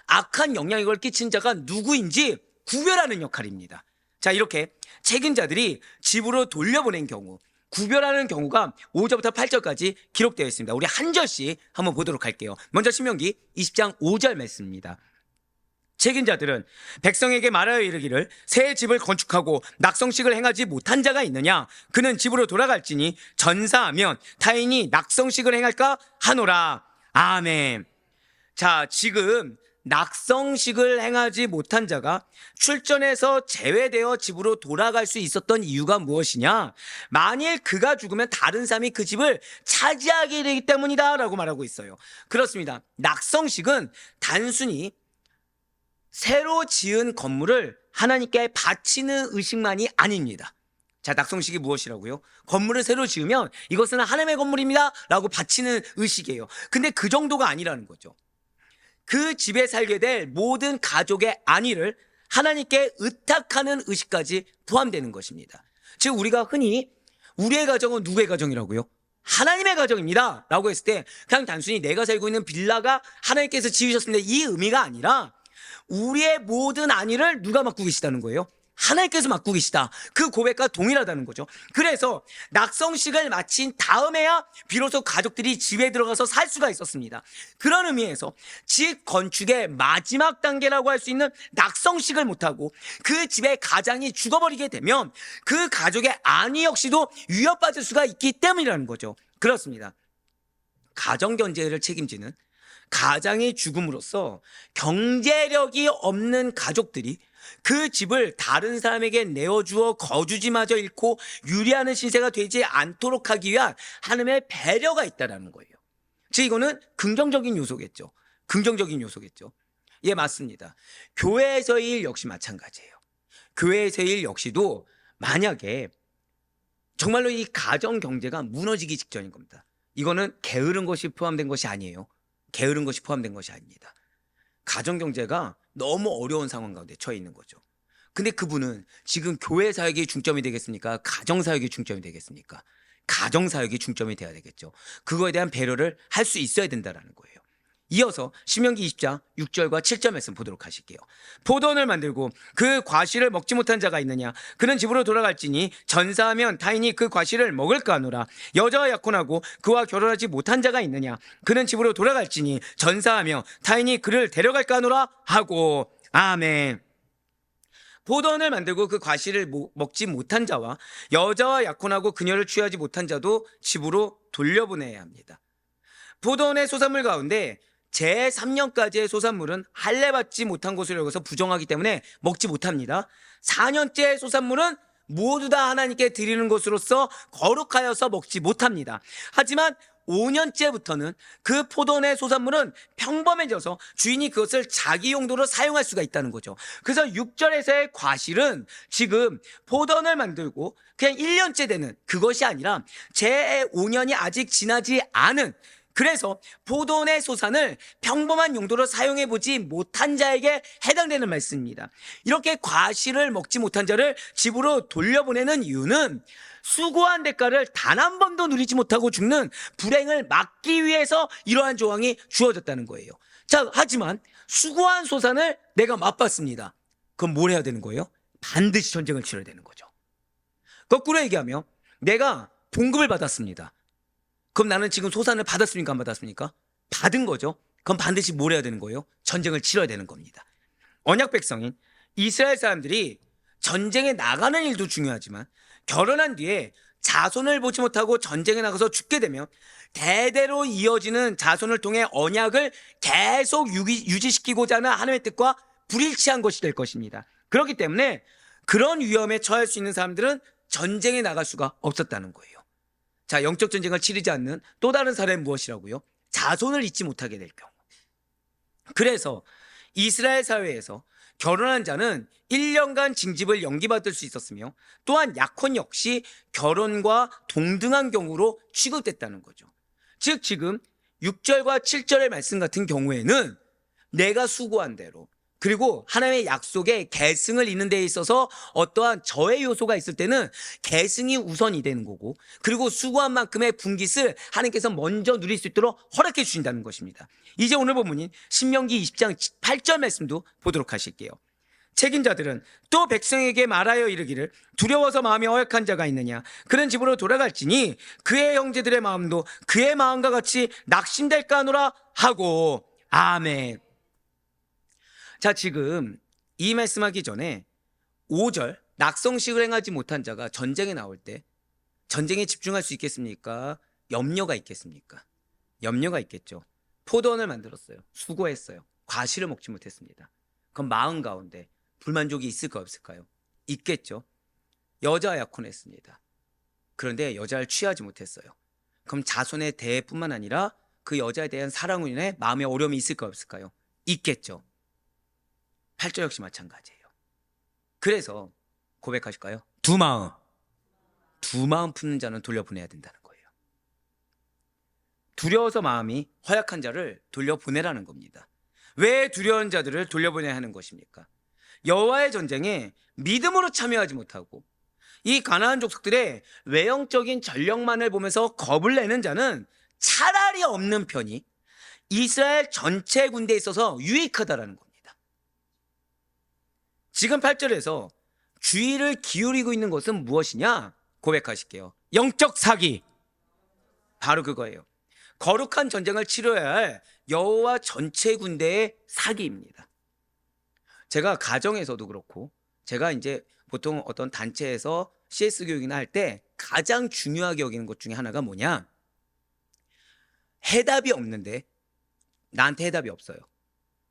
악한 영향력을 끼친 자가 누구인지 구별하는 역할입니다. 자, 이렇게 책임자들이 집으로 돌려보낸 경우, 구별하는 경우가 5절부터 8절까지 기록되어 있습니다. 우리 한 절씩 한번 보도록 할게요. 먼저 신명기 20장 5절 말씀입니다. 책임자들은 백성에게 말하여 이르기를 새 집을 건축하고 낙성식을 행하지 못한 자가 있느냐? 그는 집으로 돌아갈지니 전사하면 타인이 낙성식을 행할까 하노라. 아멘. 자, 지금 낙성식을 행하지 못한 자가 출전에서 제외되어 집으로 돌아갈 수 있었던 이유가 무엇이냐? 만일 그가 죽으면 다른 사람이 그 집을 차지하게 되기 때문이다 라고 말하고 있어요. 그렇습니다. 낙성식은 단순히 새로 지은 건물을 하나님께 바치는 의식만이 아닙니다. 자, 낙성식이 무엇이라고요? 건물을 새로 지으면 이것은 하나님의 건물입니다 라고 바치는 의식이에요. 근데 그 정도가 아니라는 거죠. 그 집에 살게 될 모든 가족의 안위를 하나님께 의탁하는 의식까지 포함되는 것입니다. 즉 우리가 흔히 우리의 가정은 누구의 가정이라고요? 하나님의 가정입니다 라고 했을 때 그냥 단순히 내가 살고 있는 빌라가 하나님께서 지으셨습니다 이 의미가 아니라 우리의 모든 안위를 누가 맡고 계시다는 거예요? 하나님께서 맡고 계시다. 그 고백과 동일하다는 거죠. 그래서 낙성식을 마친 다음에야 비로소 가족들이 집에 들어가서 살 수가 있었습니다. 그런 의미에서 집 건축의 마지막 단계라고 할 수 있는 낙성식을 못하고 그 집의 가장이 죽어버리게 되면 그 가족의 안위 역시도 위협받을 수가 있기 때문이라는 거죠. 그렇습니다. 가정 경제를 책임지는 가장이 죽음으로써 경제력이 없는 가족들이 그 집을 다른 사람에게 내어주어 거주지마저 잃고 유리하는 신세가 되지 않도록 하기 위한 하나님의 배려가 있다는 거예요. 즉 이거는 긍정적인 요소겠죠. 긍정적인 요소겠죠. 예, 맞습니다. 교회에서의 일 역시 마찬가지예요. 교회에서의 일 역시도 만약에 정말로 이 가정 경제가 무너지기 직전인 겁니다. 이거는 게으른 것이 포함된 것이 아니에요. 게으른 것이 포함된 것이 아닙니다. 가정 경제가 너무 어려운 상황 가운데 처해 있는 거죠. 근데 그분은 지금 교회 사역이 중점이 되겠습니까? 가정 사역이 중점이 되겠습니까? 가정 사역이 중점이 돼야 되겠죠. 그거에 대한 배려를 할 수 있어야 된다는 거예요. 이어서 신명기 20장 6절과 7절 말씀 보도록 하실게요. 포도원을 만들고 그 과실을 먹지 못한 자가 있느냐? 그는 집으로 돌아갈지니 전사하면 타인이 그 과실을 먹을까 하노라. 여자와 약혼하고 그와 결혼하지 못한 자가 있느냐? 그는 집으로 돌아갈지니 전사하며 타인이 그를 데려갈까 하노라 하고. 아멘. 포도원을 만들고 그 과실을 먹지 못한 자와 여자와 약혼하고 그녀를 취하지 못한 자도 집으로 돌려보내야 합니다. 포도원의 소산물 가운데 제3년까지의 소산물은 할례받지 못한 것으로 여겨서 부정하기 때문에 먹지 못합니다. 4년째 소산물은 모두 다 하나님께 드리는 것으로서 거룩하여서 먹지 못합니다. 하지만 5년째부터는 그 포도원의 소산물은 평범해져서 주인이 그것을 자기 용도로 사용할 수가 있다는 거죠. 그래서 6절에서의 과실은 지금 포도원을 만들고 그냥 1년째 되는 그것이 아니라 제5년이 아직 지나지 않은, 그래서 포도원의 소산을 평범한 용도로 사용해보지 못한 자에게 해당되는 말씀입니다. 이렇게 과실을 먹지 못한 자를 집으로 돌려보내는 이유는 수고한 대가를 단 한 번도 누리지 못하고 죽는 불행을 막기 위해서 이러한 조항이 주어졌다는 거예요. 자, 하지만 수고한 소산을 내가 맛봤습니다. 그럼 뭘 해야 되는 거예요? 반드시 전쟁을 치러야 되는 거죠. 거꾸로 얘기하면 내가 봉급을 받았습니다. 그럼 나는 지금 소산을 받았습니까? 안 받았습니까? 받은 거죠. 그럼 반드시 뭘 해야 되는 거예요? 전쟁을 치러야 되는 겁니다. 언약 백성인 이스라엘 사람들이 전쟁에 나가는 일도 중요하지만 결혼한 뒤에 자손을 보지 못하고 전쟁에 나가서 죽게 되면 대대로 이어지는 자손을 통해 언약을 계속 유지시키고자 하는 하나님의 뜻과 불일치한 것이 될 것입니다. 그렇기 때문에 그런 위험에 처할 수 있는 사람들은 전쟁에 나갈 수가 없었다는 거예요. 자, 영적 전쟁을 치르지 않는 또 다른 사례는 무엇이라고요? 자손을 잊지 못하게 될 경우. 그래서 이스라엘 사회에서 결혼한 자는 1년간 징집을 연기받을 수 있었으며 또한 약혼 역시 결혼과 동등한 경우로 취급됐다는 거죠. 즉 지금 6절과 7절의 말씀 같은 경우에는 내가 수고한 대로 그리고 하나님의 약속에 계승을 잇는 데 있어서 어떠한 저해 요소가 있을 때는 계승이 우선이 되는 거고, 그리고 수고한 만큼의 분깃을 하나님께서 먼저 누릴 수 있도록 허락해 주신다는 것입니다. 이제 오늘 본문인 신명기 20장 8절 말씀도 보도록 하실게요. 책임자들은 또 백성에게 말하여 이르기를 두려워서 마음이 허약한 자가 있느냐? 그는 집으로 돌아갈지니 그의 형제들의 마음도 그의 마음과 같이 낙심될까 하노라 하고. 아멘. 자, 지금 이 말씀하기 전에 5절 낙성식을 행하지 못한 자가 전쟁에 나올 때 전쟁에 집중할 수 있겠습니까? 염려가 있겠습니까? 염려가 있겠죠. 포도원을 만들었어요. 수고했어요. 과실을 먹지 못했습니다. 그럼 마음 가운데 불만족이 있을까 없을까요? 있겠죠. 여자와 약혼했습니다. 그런데 여자를 취하지 못했어요. 그럼 자손의 대뿐만 아니라 그 여자에 대한 사랑으로 인해 마음에 어려움이 있을까 없을까요? 있겠죠. 8절 역시 마찬가지예요. 그래서 고백하실까요? 두 마음 품는 자는 돌려보내야 된다는 거예요. 두려워서 마음이 허약한 자를 돌려보내라는 겁니다. 왜 두려운 자들을 돌려보내야 하는 것입니까? 여호와의 전쟁에 믿음으로 참여하지 못하고 이 가나안 족속들의 외형적인 전력만을 보면서 겁을 내는 자는 차라리 없는 편이 이스라엘 전체 군대에 있어서 유익하다라는 겁니다. 지금 8절에서 주의를 기울이고 있는 것은 무엇이냐? 고백하실게요. 영적 사기. 바로 그거예요. 거룩한 전쟁을 치러야 할 여호와 전체 군대의 사기입니다. 제가 가정에서도 그렇고 제가 이제 보통 어떤 단체에서 CS 교육이나 할 때 가장 중요하게 여기는 것 중에 하나가 뭐냐? 해답이 없는데 나한테 해답이 없어요.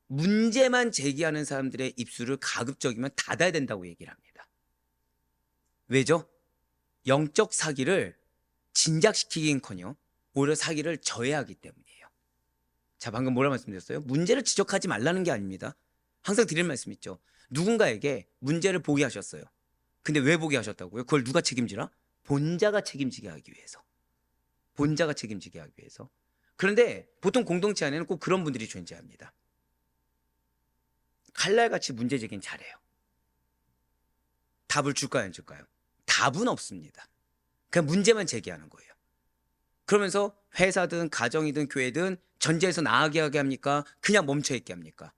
문제만 제기하는 사람들의 입술을 가급적이면 닫아야 된다고 얘기를 합니다. 왜죠? 영적 사기를 진작시키긴커녕 오히려 사기를 저해하기 때문이에요. 자, 방금 뭐라 말씀드렸어요? 문제를 지적하지 말라는 게 아닙니다. 항상 드리는 말씀 있죠. 누군가에게 문제를 보게 하셨어요. 근데 왜 보게 하셨다고요? 그걸 누가 책임지라? 본자가 책임지게 하기 위해서. 본자가 책임지게 하기 위해서. 그런데 보통 공동체 안에는 꼭 그런 분들이 존재합니다. 칼날같이 문제 제기는 잘해요. 답을 줄까요, 안 줄까요? 답은 없습니다. 그냥 문제만 제기하는 거예요. 그러면서 회사든 가정이든 교회든 전제에서 나아가게 하게 합니까? 그냥 멈춰있게 합니까?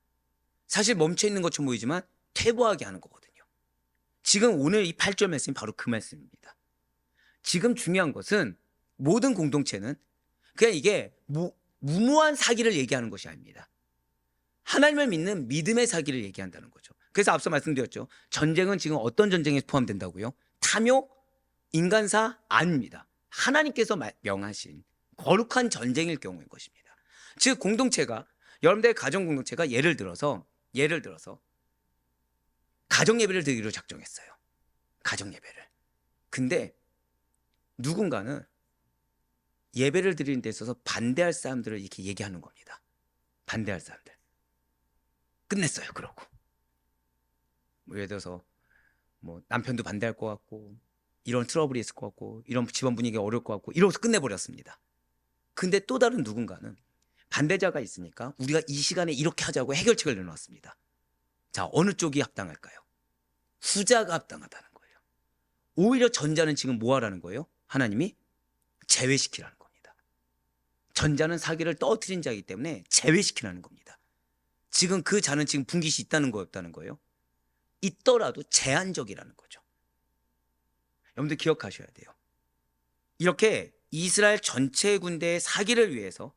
사실 멈춰있는 것처럼 보이지만 퇴보하게 하는 거거든요. 지금 오늘 이 8절 말씀이 바로 그 말씀입니다. 지금 중요한 것은 모든 공동체는 그냥 이게 무모한 사기를 얘기하는 것이 아닙니다. 하나님을 믿는 믿음의 사기를 얘기한다는 거죠. 그래서 앞서 말씀드렸죠. 전쟁은 지금 어떤 전쟁에 포함된다고요? 탐욕, 인간사 아닙니다. 하나님께서 명하신 거룩한 전쟁일 경우인 것입니다. 즉 공동체가 여러분들의 가정 공동체가 예를 들어서 가정 예배를 드리기로 작정했어요. 가정 예배를. 근데 누군가는 예배를 드리는 데 있어서 반대할 사람들을 이렇게 얘기하는 겁니다. 반대할 사람들. 끝냈어요. 그러고. 예를 들어서 남편도 반대할 것 같고 이런 트러블이 있을 것 같고 이런 집안 분위기가 어려울 것 같고 이러고서 끝내버렸습니다. 근데 또 다른 누군가는 반대자가 있으니까 우리가 이 시간에 이렇게 하자고 해결책을 내놓았습니다. 자, 어느 쪽이 합당할까요? 후자가 합당하다는 거예요. 오히려 전자는 지금 뭐 하라는 거예요? 하나님이 제외시키라는 겁니다. 전자는 사기를 떠뜨린 자이기 때문에 제외시키라는 겁니다. 지금 그 자는 지금 분깃이 있다는 거였다는 거예요. 있더라도 제한적이라는 거죠. 여러분들 기억하셔야 돼요. 이렇게 이스라엘 전체 군대의 사기를 위해서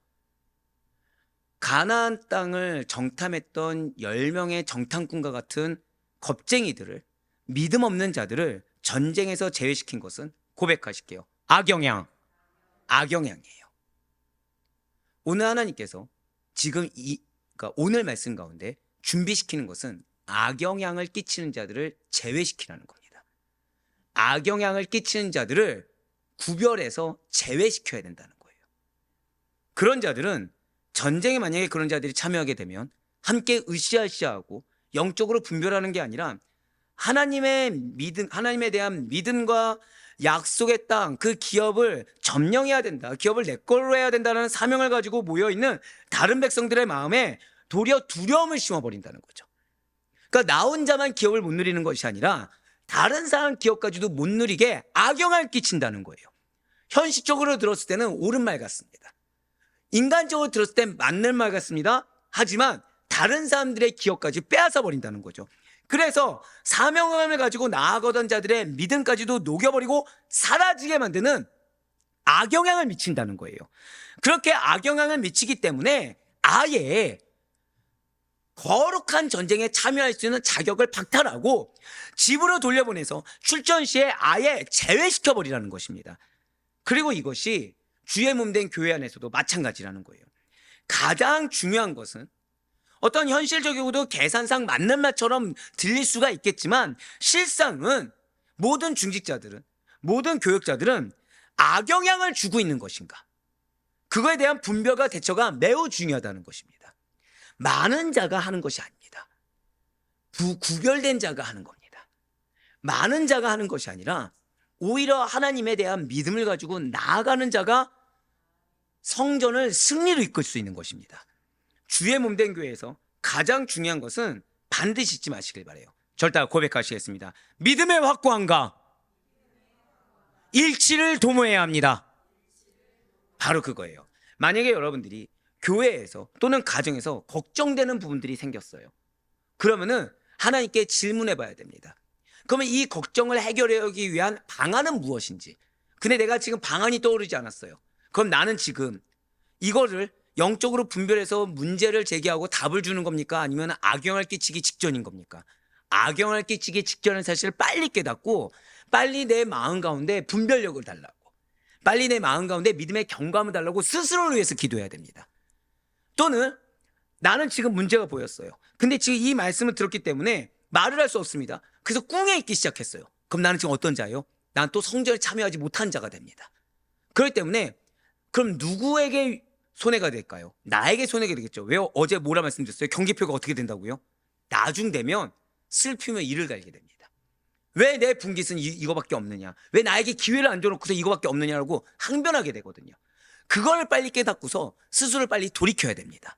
가나안 땅을 정탐했던 10명의 정탐꾼과 같은 겁쟁이들을 믿음 없는 자들을 전쟁에서 제외시킨 것은 고백하실게요. 악영향이에요. 오늘 하나님께서 지금 그러니까 오늘 말씀 가운데 준비시키는 것은 악영향을 끼치는 자들을 제외시키라는 겁니다. 악영향을 끼치는 자들을 구별해서 제외시켜야 된다는 거예요. 그런 자들은 전쟁에 만약에 그런 자들이 참여하게 되면 함께 으쌰으쌰하고 영적으로 분별하는 게 아니라 하나님의 믿음, 하나님에 대한 믿음과 약속의 땅, 그 기업을 점령해야 된다. 기업을 내 걸로 해야 된다는 사명을 가지고 모여있는 다른 백성들의 마음에 도리어 두려움을 심어버린다는 거죠. 그러니까 나 혼자만 기업을 못 누리는 것이 아니라 다른 사람 기업까지도 못 누리게 악영향을 끼친다는 거예요. 현실적으로 들었을 때는 옳은 말 같습니다. 인간적으로 들었을 땐 맞는 말 같습니다. 하지만 다른 사람들의 기업까지 빼앗아 버린다는 거죠. 그래서 사명감을 가지고 나아가던 자들의 믿음까지도 녹여버리고 사라지게 만드는 악영향을 미친다는 거예요. 그렇게 악영향을 미치기 때문에 아예 거룩한 전쟁에 참여할 수 있는 자격을 박탈하고 집으로 돌려보내서 출전 시에 아예 제외시켜버리라는 것입니다. 그리고 이것이 주의 몸 된 교회 안에서도 마찬가지라는 거예요. 가장 중요한 것은 어떤 현실적이고도 계산상 맞는 말처럼 들릴 수가 있겠지만 실상은 모든 중직자들은, 모든 교역자들은 악영향을 주고 있는 것인가, 그거에 대한 분별과 대처가 매우 중요하다는 것입니다. 많은 자가 하는 것이 아닙니다. 구별된 자가 하는 겁니다. 많은 자가 하는 것이 아니라 오히려 하나님에 대한 믿음을 가지고 나아가는 자가 성전을 승리로 이끌 수 있는 것입니다. 주의 몸된 교회에서 가장 중요한 것은 반드시 잊지 마시길 바라요. 절대 고백하시겠습니다. 믿음의 확고함과 일치를 도모해야 합니다. 바로 그거예요. 만약에 여러분들이 교회에서 또는 가정에서 걱정되는 부분들이 생겼어요. 그러면은 하나님께 질문해 봐야 됩니다. 그러면 이 걱정을 해결하기 위한 방안은 무엇인지. 근데 내가 지금 방안이 떠오르지 않았어요. 그럼 나는 지금 이거를 영적으로 분별해서 문제를 제기하고 답을 주는 겁니까? 아니면 악영향을 끼치기 직전인 겁니까? 악영향을 끼치기 직전의 사실을 빨리 깨닫고 빨리 내 마음 가운데 분별력을 달라고, 빨리 내 마음 가운데 믿음의 경감을 달라고 스스로를 위해서 기도해야 됩니다. 또는 나는 지금 문제가 보였어요. 근데 지금 이 말씀을 들었기 때문에 말을 할 수 없습니다. 그래서 꿍에 있기 시작했어요. 그럼 나는 지금 어떤 자예요? 난 또 성전에 참여하지 못한 자가 됩니다. 그렇기 때문에 그럼 누구에게 손해가 될까요? 나에게 손해가 되겠죠. 왜 어제 뭐라 말씀드렸어요? 경기표가 어떻게 된다고요? 나중 되면 슬피며 이를 갈게 됩니다. 왜 내 분깃은 이거밖에 없느냐? 왜 나에게 기회를 안 줘놓고서 이거밖에 없느냐라고 항변하게 되거든요. 그걸 빨리 깨닫고서 스스로를 빨리 돌이켜야 됩니다.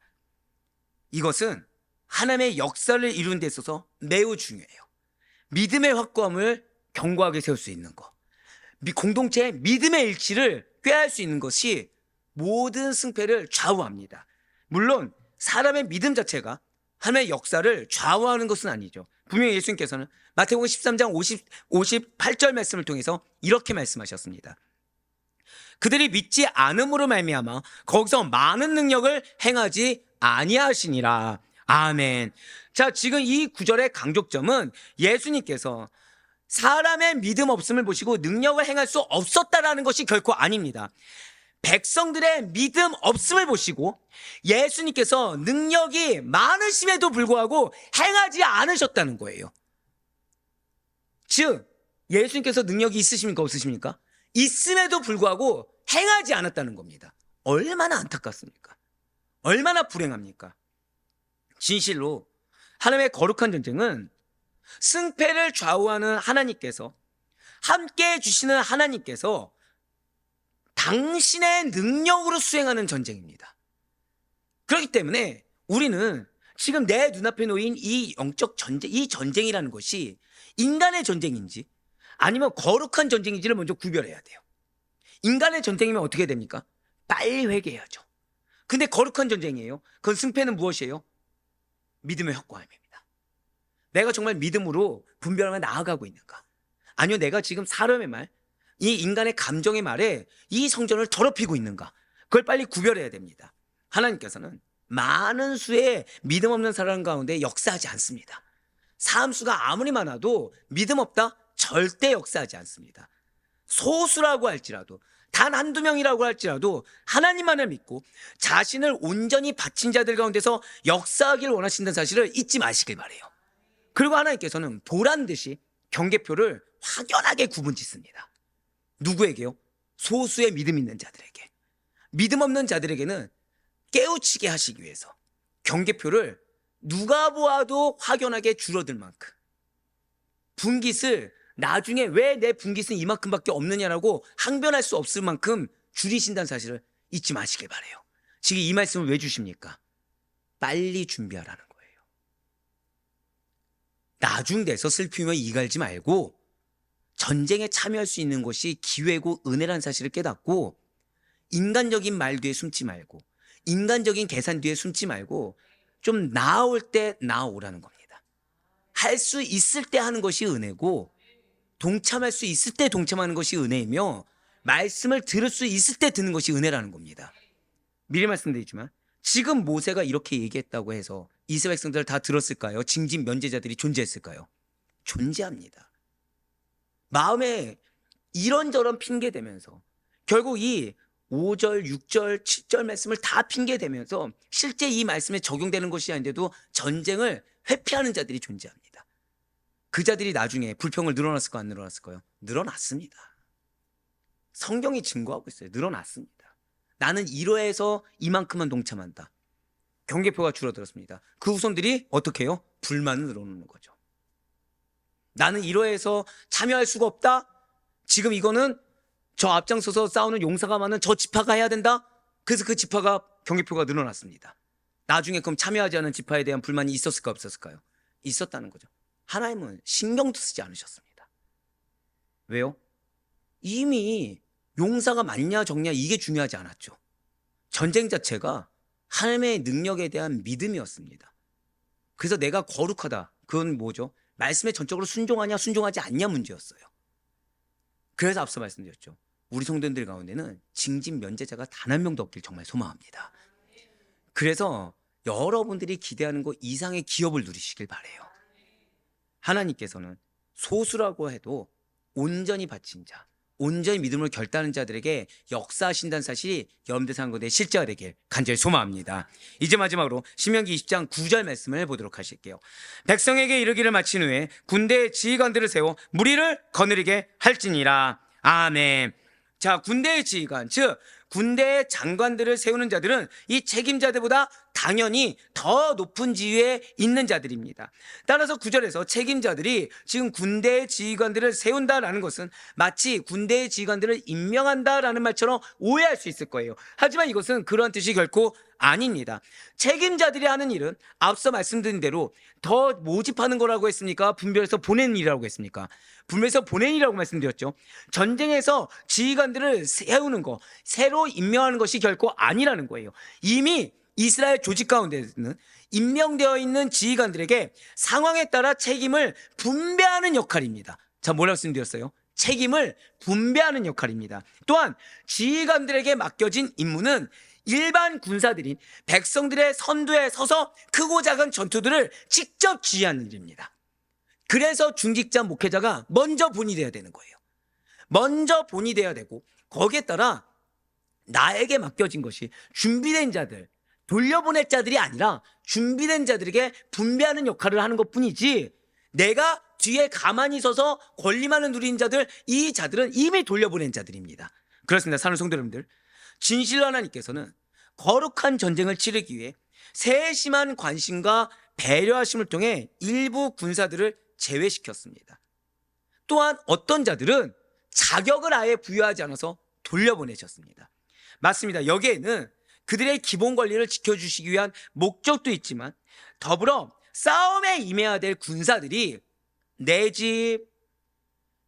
이것은 하나님의 역사를 이루는 데 있어서 매우 중요해요. 믿음의 확고함을 견고하게 세울 수 있는 것, 공동체의 믿음의 일치를 꾀할 수 있는 것이 모든 승패를 좌우합니다. 물론 사람의 믿음 자체가 하나님의 역사를 좌우하는 것은 아니죠. 분명히 예수님께서는 마태복음 13장 58절 말씀을 통해서 이렇게 말씀하셨습니다. 그들이 믿지 않음으로 말미암아 거기서 많은 능력을 행하지 아니하시니라. 아멘. 자, 지금 이 구절의 강조점은 예수님께서 사람의 믿음 없음을 보시고 능력을 행할 수 없었다라는 것이 결코 아닙니다. 백성들의 믿음 없음을 보시고 예수님께서 능력이 많으심에도 불구하고 행하지 않으셨다는 거예요. 즉 예수님께서 능력이 있으십니까 없으십니까? 있음에도 불구하고 행하지 않았다는 겁니다. 얼마나 안타깝습니까? 얼마나 불행합니까? 진실로 하나님의 거룩한 전쟁은 승패를 좌우하는 하나님께서, 함께 해주시는 하나님께서 당신의 능력으로 수행하는 전쟁입니다. 그렇기 때문에 우리는 지금 내 눈앞에 놓인 이 영적 전쟁, 이 전쟁이라는 것이 인간의 전쟁인지 아니면 거룩한 전쟁인지를 먼저 구별해야 돼요. 인간의 전쟁이면 어떻게 됩니까? 빨리 회개해야죠. 근데 거룩한 전쟁이에요. 그건 승패는 무엇이에요? 믿음의 확고함입니다. 내가 정말 믿음으로 분별하며 나아가고 있는가? 아니요, 내가 지금 사람의 말, 이 인간의 감정의 말에 이 성전을 더럽히고 있는가? 그걸 빨리 구별해야 됩니다. 하나님께서는 많은 수의 믿음 없는 사람 가운데 역사하지 않습니다. 사함수가 아무리 많아도 믿음 없다? 절대 역사하지 않습니다. 소수라고 할지라도, 단 한두 명이라고 할지라도 하나님만을 믿고 자신을 온전히 바친 자들 가운데서 역사하기를 원하신다는 사실을 잊지 마시길 바라요. 그리고 하나님께서는 보란듯이 경계표를 확연하게 구분 짓습니다. 누구에게요? 소수의 믿음 있는 자들에게. 믿음 없는 자들에게는 깨우치게 하시기 위해서 경계표를 누가 보아도 확연하게 줄어들 만큼, 분깃을 나중에 왜 내 분깃은 이만큼밖에 없느냐라고 항변할 수 없을 만큼 줄이신다는 사실을 잊지 마시길 바라요. 지금 이 말씀을 왜 주십니까? 빨리 준비하라는 거예요. 나중 돼서 슬피며 이갈지 말고 전쟁에 참여할 수 있는 것이 기회고 은혜라는 사실을 깨닫고 인간적인 말 뒤에 숨지 말고 인간적인 계산 뒤에 숨지 말고 좀 나아올 때 나아오라는 겁니다. 할 수 있을 때 하는 것이 은혜고 동참할 수 있을 때 동참하는 것이 은혜이며 말씀을 들을 수 있을 때 듣는 것이 은혜라는 겁니다. 미리 말씀드리지만 지금 모세가 이렇게 얘기했다고 해서 이스라엘 백성들 다 들었을까요? 징집 면제자들이 존재했을까요? 존재합니다. 마음에 이런저런 핑계 대면서 결국 이 5절, 6절, 7절 말씀을 다 핑계대면서 실제 이 말씀에 적용되는 것이 아닌데도 전쟁을 회피하는 자들이 존재합니다. 그 자들이 나중에 불평을 늘어났을까요? 안 늘어났을까요? 늘어났습니다. 성경이 증거하고 있어요. 늘어났습니다. 나는 1호에서 이만큼만 동참한다. 경계표가 줄어들었습니다. 그 후손들이 어떻게 해요? 불만을 늘어놓는 거죠. 나는 1호에서 참여할 수가 없다. 지금 이거는 저 앞장서서 싸우는 용사가 많은 저 지파가 해야 된다. 그래서 그 지파가 경계표가 늘어났습니다. 나중에 그럼 참여하지 않은 지파에 대한 불만이 있었을까 없었을까요? 있었다는 거죠. 하나님은 신경도 쓰지 않으셨습니다. 왜요? 이미 용사가 많냐 적냐 이게 중요하지 않았죠. 전쟁 자체가 하나님의 능력에 대한 믿음이었습니다. 그래서 내가 거룩하다. 그건 뭐죠? 말씀에 전적으로 순종하냐 순종하지 않냐 문제였어요. 그래서 앞서 말씀드렸죠. 우리 성도님들 가운데는 징진 면제자가 단 한 명도 없길 정말 소망합니다. 그래서 여러분들이 기대하는 것 이상의 기업을 누리시길 바라요. 하나님께서는 소수라고 해도 온전히 바친 자, 온전히 믿음으로 결단하는 자들에게 역사하신다는 사실이 여러분들 삶 가운데 실제가 되길 간절히 소망합니다. 이제 마지막으로 신명기 20장 9절 말씀을 보도록 하실게요. 백성에게 이르기를 마친 후에 군대의 지휘관들을 세워 무리를 거느리게 할지니라. 아멘. 자, 군대의 지휘관, 즉 군대의 장관들을 세우는 자들은 이 책임자들보다 당연히 더 높은 지위에 있는 자들입니다. 따라서 9절에서 책임자들이 지금 군대의 지휘관들을 세운다라는 것은 마치 군대의 지휘관들을 임명한다라는 말처럼 오해할 수 있을 거예요. 하지만 이것은 그런 뜻이 결코 아닙니다. 책임자들이 하는 일은 앞서 말씀드린 대로 더 모집하는 거라고 했습니까? 분별해서 보내는 일이라고 했습니까? 분별해서 보내는 일이라고 말씀드렸죠. 전쟁에서 지휘관들을 세우는 거, 새로 임명하는 것이 결코 아니라는 거예요. 이미 이스라엘 조직 가운데는 임명되어 있는 지휘관들에게 상황에 따라 책임을 분배하는 역할입니다. 자, 뭐라고 말씀드렸어요? 책임을 분배하는 역할입니다. 또한 지휘관들에게 맡겨진 임무는 일반 군사들인 백성들의 선두에 서서 크고 작은 전투들을 직접 지휘하는 일입니다. 그래서 중직자 목회자가 먼저 본이 되어야 되는 거예요. 먼저 본이 되어야 되고 거기에 따라 나에게 맡겨진 것이 준비된 자들, 돌려보낼 자들이 아니라 준비된 자들에게 분배하는 역할을 하는 것뿐이지 내가 뒤에 가만히 서서 권리만을 누린 자들, 이 자들은 이미 돌려보낸 자들입니다. 그렇습니다. 사는 성도 여러분들, 진실로 하나님께서는 거룩한 전쟁을 치르기 위해 세심한 관심과 배려하심을 통해 일부 군사들을 제외시켰습니다. 또한 어떤 자들은 자격을 아예 부여하지 않아서 돌려보내셨습니다. 맞습니다. 여기에는 그들의 기본 권리를 지켜주시기 위한 목적도 있지만 더불어 싸움에 임해야 될 군사들이 내 집,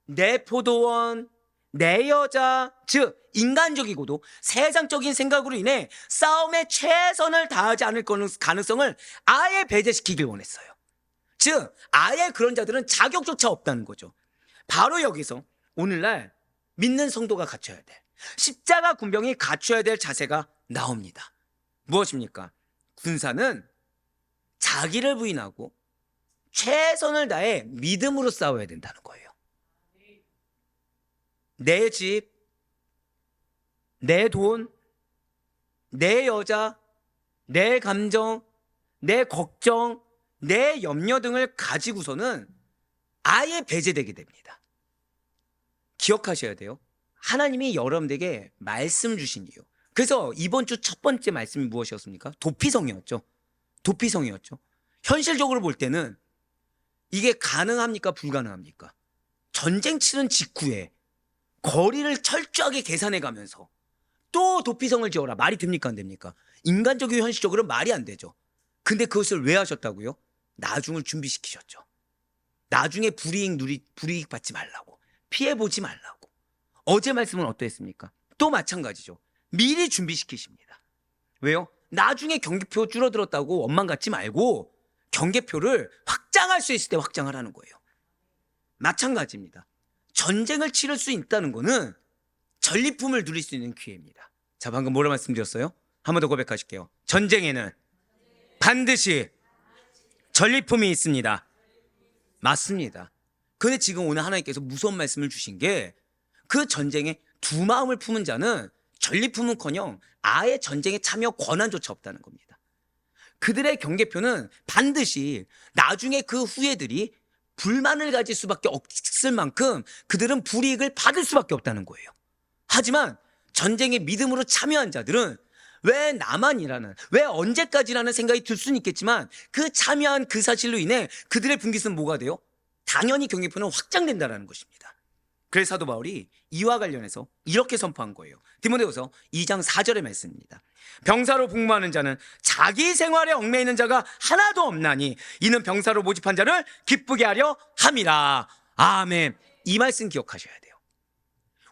내 포도원, 내 여자, 즉 인간적이고도 세상적인 생각으로 인해 싸움에 최선을 다하지 않을 가능성을 아예 배제시키길 원했어요. 즉 아예 그런 자들은 자격조차 없다는 거죠. 바로 여기서 오늘날 믿는 성도가 갖춰야 돼, 십자가 군병이 갖춰야 될 자세가 나옵니다. 무엇입니까? 군사는 자기를 부인하고 최선을 다해 믿음으로 싸워야 된다는 거예요. 내 집, 내 돈, 내 여자, 내 감정, 내 걱정, 내 염려 등을 가지고서는 아예 배제되게 됩니다. 기억하셔야 돼요. 하나님이 여러분들에게 말씀 주신 이유. 그래서 이번 주 첫 번째 말씀이 무엇이었습니까? 도피성이었죠. 도피성이었죠. 현실적으로 볼 때는 이게 가능합니까? 불가능합니까? 전쟁 치른 직후에 거리를 철저하게 계산해 가면서 또 도피성을 지어라. 말이 됩니까? 안 됩니까? 인간적이고 현실적으로 말이 안 되죠. 근데 그것을 왜 하셨다고요? 나중을 준비시키셨죠. 나중에 불이익 받지 말라고, 피해 보지 말라고. 어제 말씀은 어떠했습니까? 또 마찬가지죠. 미리 준비시키십니다. 왜요? 나중에 경계표 줄어들었다고 원망 갖지 말고 경계표를 확장할 수 있을 때 확장하라는 거예요. 마찬가지입니다. 전쟁을 치를 수 있다는 거는 전리품을 누릴 수 있는 기회입니다. 자, 방금 뭐라 말씀드렸어요? 한 번 더 고백하실게요. 전쟁에는 반드시 전리품이 있습니다. 맞습니다. 근데 지금 오늘 하나님께서 무서운 말씀을 주신 게 그 전쟁에 두 마음을 품은 자는 전리품은커녕 아예 전쟁에 참여 권한조차 없다는 겁니다. 그들의 경계표는 반드시 나중에 그 후예들이 불만을 가질 수밖에 없을 만큼 그들은 불이익을 받을 수밖에 없다는 거예요. 하지만 전쟁에 믿음으로 참여한 자들은 왜 나만이라는, 왜 언제까지라는 생각이 들 수는 있겠지만 그 참여한 그 사실로 인해 그들의 분깃은 뭐가 돼요? 당연히 경계표는 확장된다는 것입니다. 그래서 사도 바울이 이와 관련해서 이렇게 선포한 거예요. 디모데후서 2장 4절의 말씀입니다. 병사로 복무하는 자는 자기 생활에 얽매이는 있는 자가 하나도 없나니 이는 병사로 모집한 자를 기쁘게 하려 함이라. 아멘. 이 말씀 기억하셔야 돼요.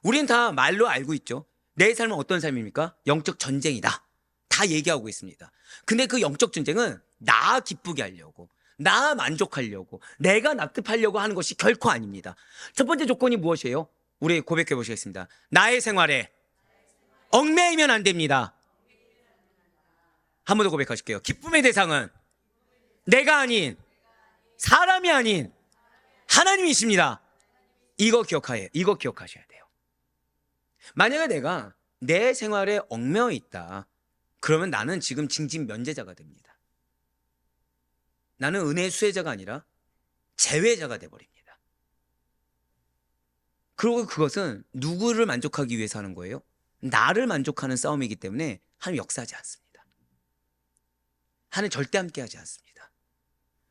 우린 다 말로 알고 있죠. 내 삶은 어떤 삶입니까? 영적 전쟁이다. 다 얘기하고 있습니다. 근데 그 영적 전쟁은 나 기쁘게 하려고, 나 만족하려고, 내가 납득하려고 하는 것이 결코 아닙니다. 첫 번째 조건이 무엇이에요? 우리 고백해 보시겠습니다. 나의 생활에 얽매이면 안 됩니다. 한 번 더 고백하실게요. 기쁨의 대상은 내가 아닌, 사람이 아닌 하나님이십니다. 이거 기억하셔야 돼요. 만약에 내가 내 생활에 얽매여 있다, 그러면 나는 지금 징집 면제자가 됩니다. 나는 은혜의 수혜자가 아니라 제외자가 돼버립니다. 그리고 그것은 누구를 만족하기 위해서 하는 거예요? 나를 만족하는 싸움이기 때문에 하나님 역사하지 않습니다. 하나님 절대 함께하지 않습니다.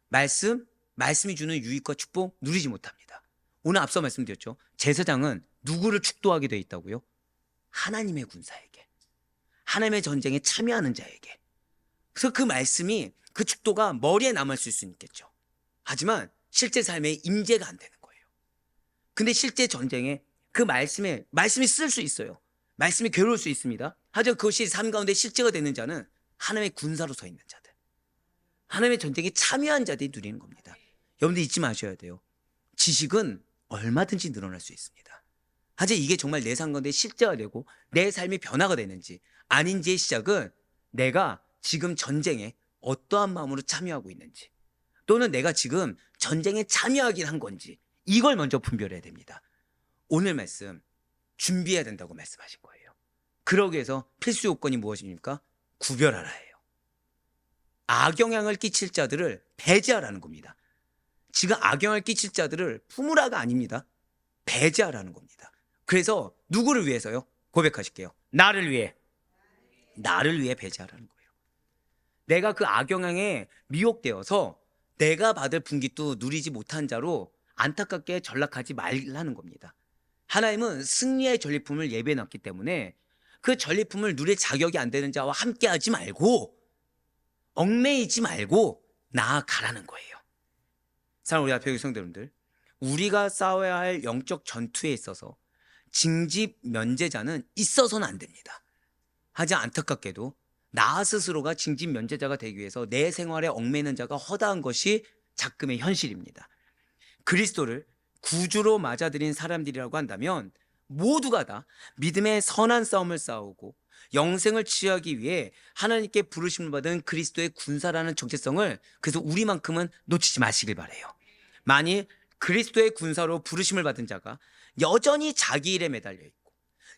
말씀이 주는 유익과 축복 누리지 못합니다. 오늘 앞서 말씀드렸죠. 제사장은 누구를 축도하게 되어 있다고요? 하나님의 군사에게, 하나님의 전쟁에 참여하는 자에게. 그래서 그 말씀이, 그 축도가 머리에 남았을 수는 있겠죠. 하지만 실제 삶에 임재가 안 되는 거예요. 근데 실제 전쟁에 그 말씀이 쓸 수 있어요. 말씀이 괴로울 수 있습니다. 하지만 그것이 삶 가운데 실제가 되는 자는 하나님의 군사로 서 있는 자들, 하나님의 전쟁에 참여한 자들이 누리는 겁니다. 여러분들 잊지 마셔야 돼요. 지식은 얼마든지 늘어날 수 있습니다. 하지만 이게 정말 내 삶 가운데 실제가 되고 내 삶이 변화가 되는지 아닌지의 시작은 내가 지금 전쟁에 어떠한 마음으로 참여하고 있는지, 또는 내가 지금 전쟁에 참여하긴 한 건지, 이걸 먼저 분별해야 됩니다. 오늘 말씀 준비해야 된다고 말씀하신 거예요. 그러기 위해서 필수 요건이 무엇입니까? 구별하라예요. 악영향을 끼칠 자들을 배제하라는 겁니다. 지금 악영향을 끼칠 자들을 품으라가 아닙니다. 배제하라는 겁니다. 그래서 누구를 위해서요? 고백하실게요. 나를 위해 배제하라는 거예요. 내가 그 악영향에 미혹되어서 내가 받을 분깃도 누리지 못한 자로 안타깝게 전락하지 말라는 겁니다. 하나님은 승리의 전리품을 예배해놨기 때문에 그 전리품을 누릴 자격이 안 되는 자와 함께하지 말고, 얽매이지 말고 나아가라는 거예요. 사랑하는 우리 앞에 성도님들, 우리가 싸워야 할 영적 전투에 있어서 징집 면제자는 있어서는 안 됩니다. 하지만 안타깝게도 나 스스로가 징집 면제자가 되기 위해서 내 생활에 얽매이는 자가 허다한 것이 작금의 현실입니다. 그리스도를 구주로 맞아들인 사람들이라고 한다면 모두가 다 믿음의 선한 싸움을 싸우고 영생을 취하기 위해 하나님께 부르심을 받은 그리스도의 군사라는 정체성을, 그래서 우리만큼은 놓치지 마시길 바라요. 만일 그리스도의 군사로 부르심을 받은 자가 여전히 자기 일에 매달려 있고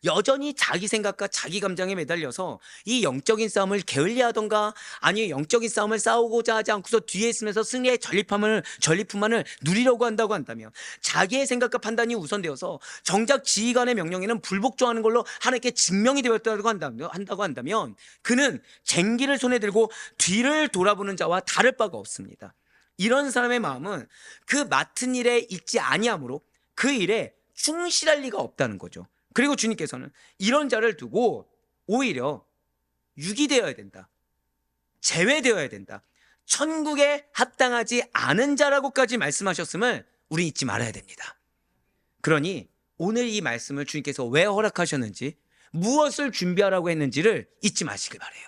여전히 자기 생각과 자기 감정에 매달려서 이 영적인 싸움을 게을리하던가, 아니 영적인 싸움을 싸우고자 하지 않고서 뒤에 있으면서 승리의 전리품만을 누리려고 한다고 한다면, 자기의 생각과 판단이 우선되어서 정작 지휘관의 명령에는 불복종하는 걸로 하나님께 증명이 되었다고 한다면 그는 쟁기를 손에 들고 뒤를 돌아보는 자와 다를 바가 없습니다. 이런 사람의 마음은 그 맡은 일에 있지 아니하므로 그 일에 충실할 리가 없다는 거죠. 그리고 주님께서는 이런 자를 두고 오히려 유기되어야 된다, 제외되어야 된다, 천국에 합당하지 않은 자라고까지 말씀하셨음을 우리 잊지 말아야 됩니다. 그러니 오늘 이 말씀을 주님께서 왜 허락하셨는지, 무엇을 준비하라고 했는지를 잊지 마시길 바라요.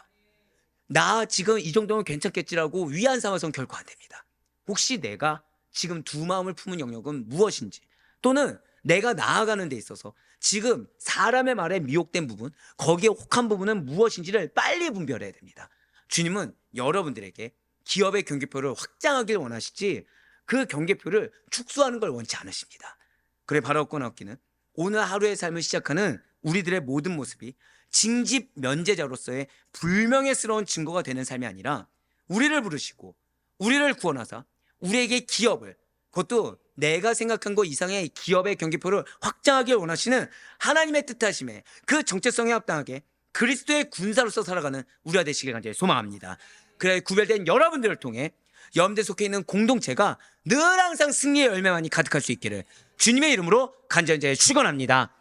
나 지금 이 정도면 괜찮겠지라고 위안 삼아서는 결코 안 됩니다. 혹시 내가 지금 두 마음을 품은 영역은 무엇인지, 또는 내가 나아가는 데 있어서 지금 사람의 말에 미혹된 부분, 거기에 혹한 부분은 무엇인지를 빨리 분별해야 됩니다. 주님은 여러분들에게 기업의 경계표를 확장하길 원하시지 그 경계표를 축소하는 걸 원치 않으십니다. 그래 바라옵고 나옵기는 오늘 하루의 삶을 시작하는 우리들의 모든 모습이 징집 면제자로서의 불명예스러운 증거가 되는 삶이 아니라 우리를 부르시고 우리를 구원하사 우리에게 기업을, 그것도 내가 생각한 것 이상의 기업의 경기표를 확장하길 원하시는 하나님의 뜻하심에 그 정체성에 합당하게 그리스도의 군사로서 살아가는 우리가 되시길 간절히 소망합니다. 그래 구별된 여러분들을 통해 염대 속해 있는 공동체가 늘 항상 승리의 열매만이 가득할 수 있기를 주님의 이름으로 간절히 축원합니다.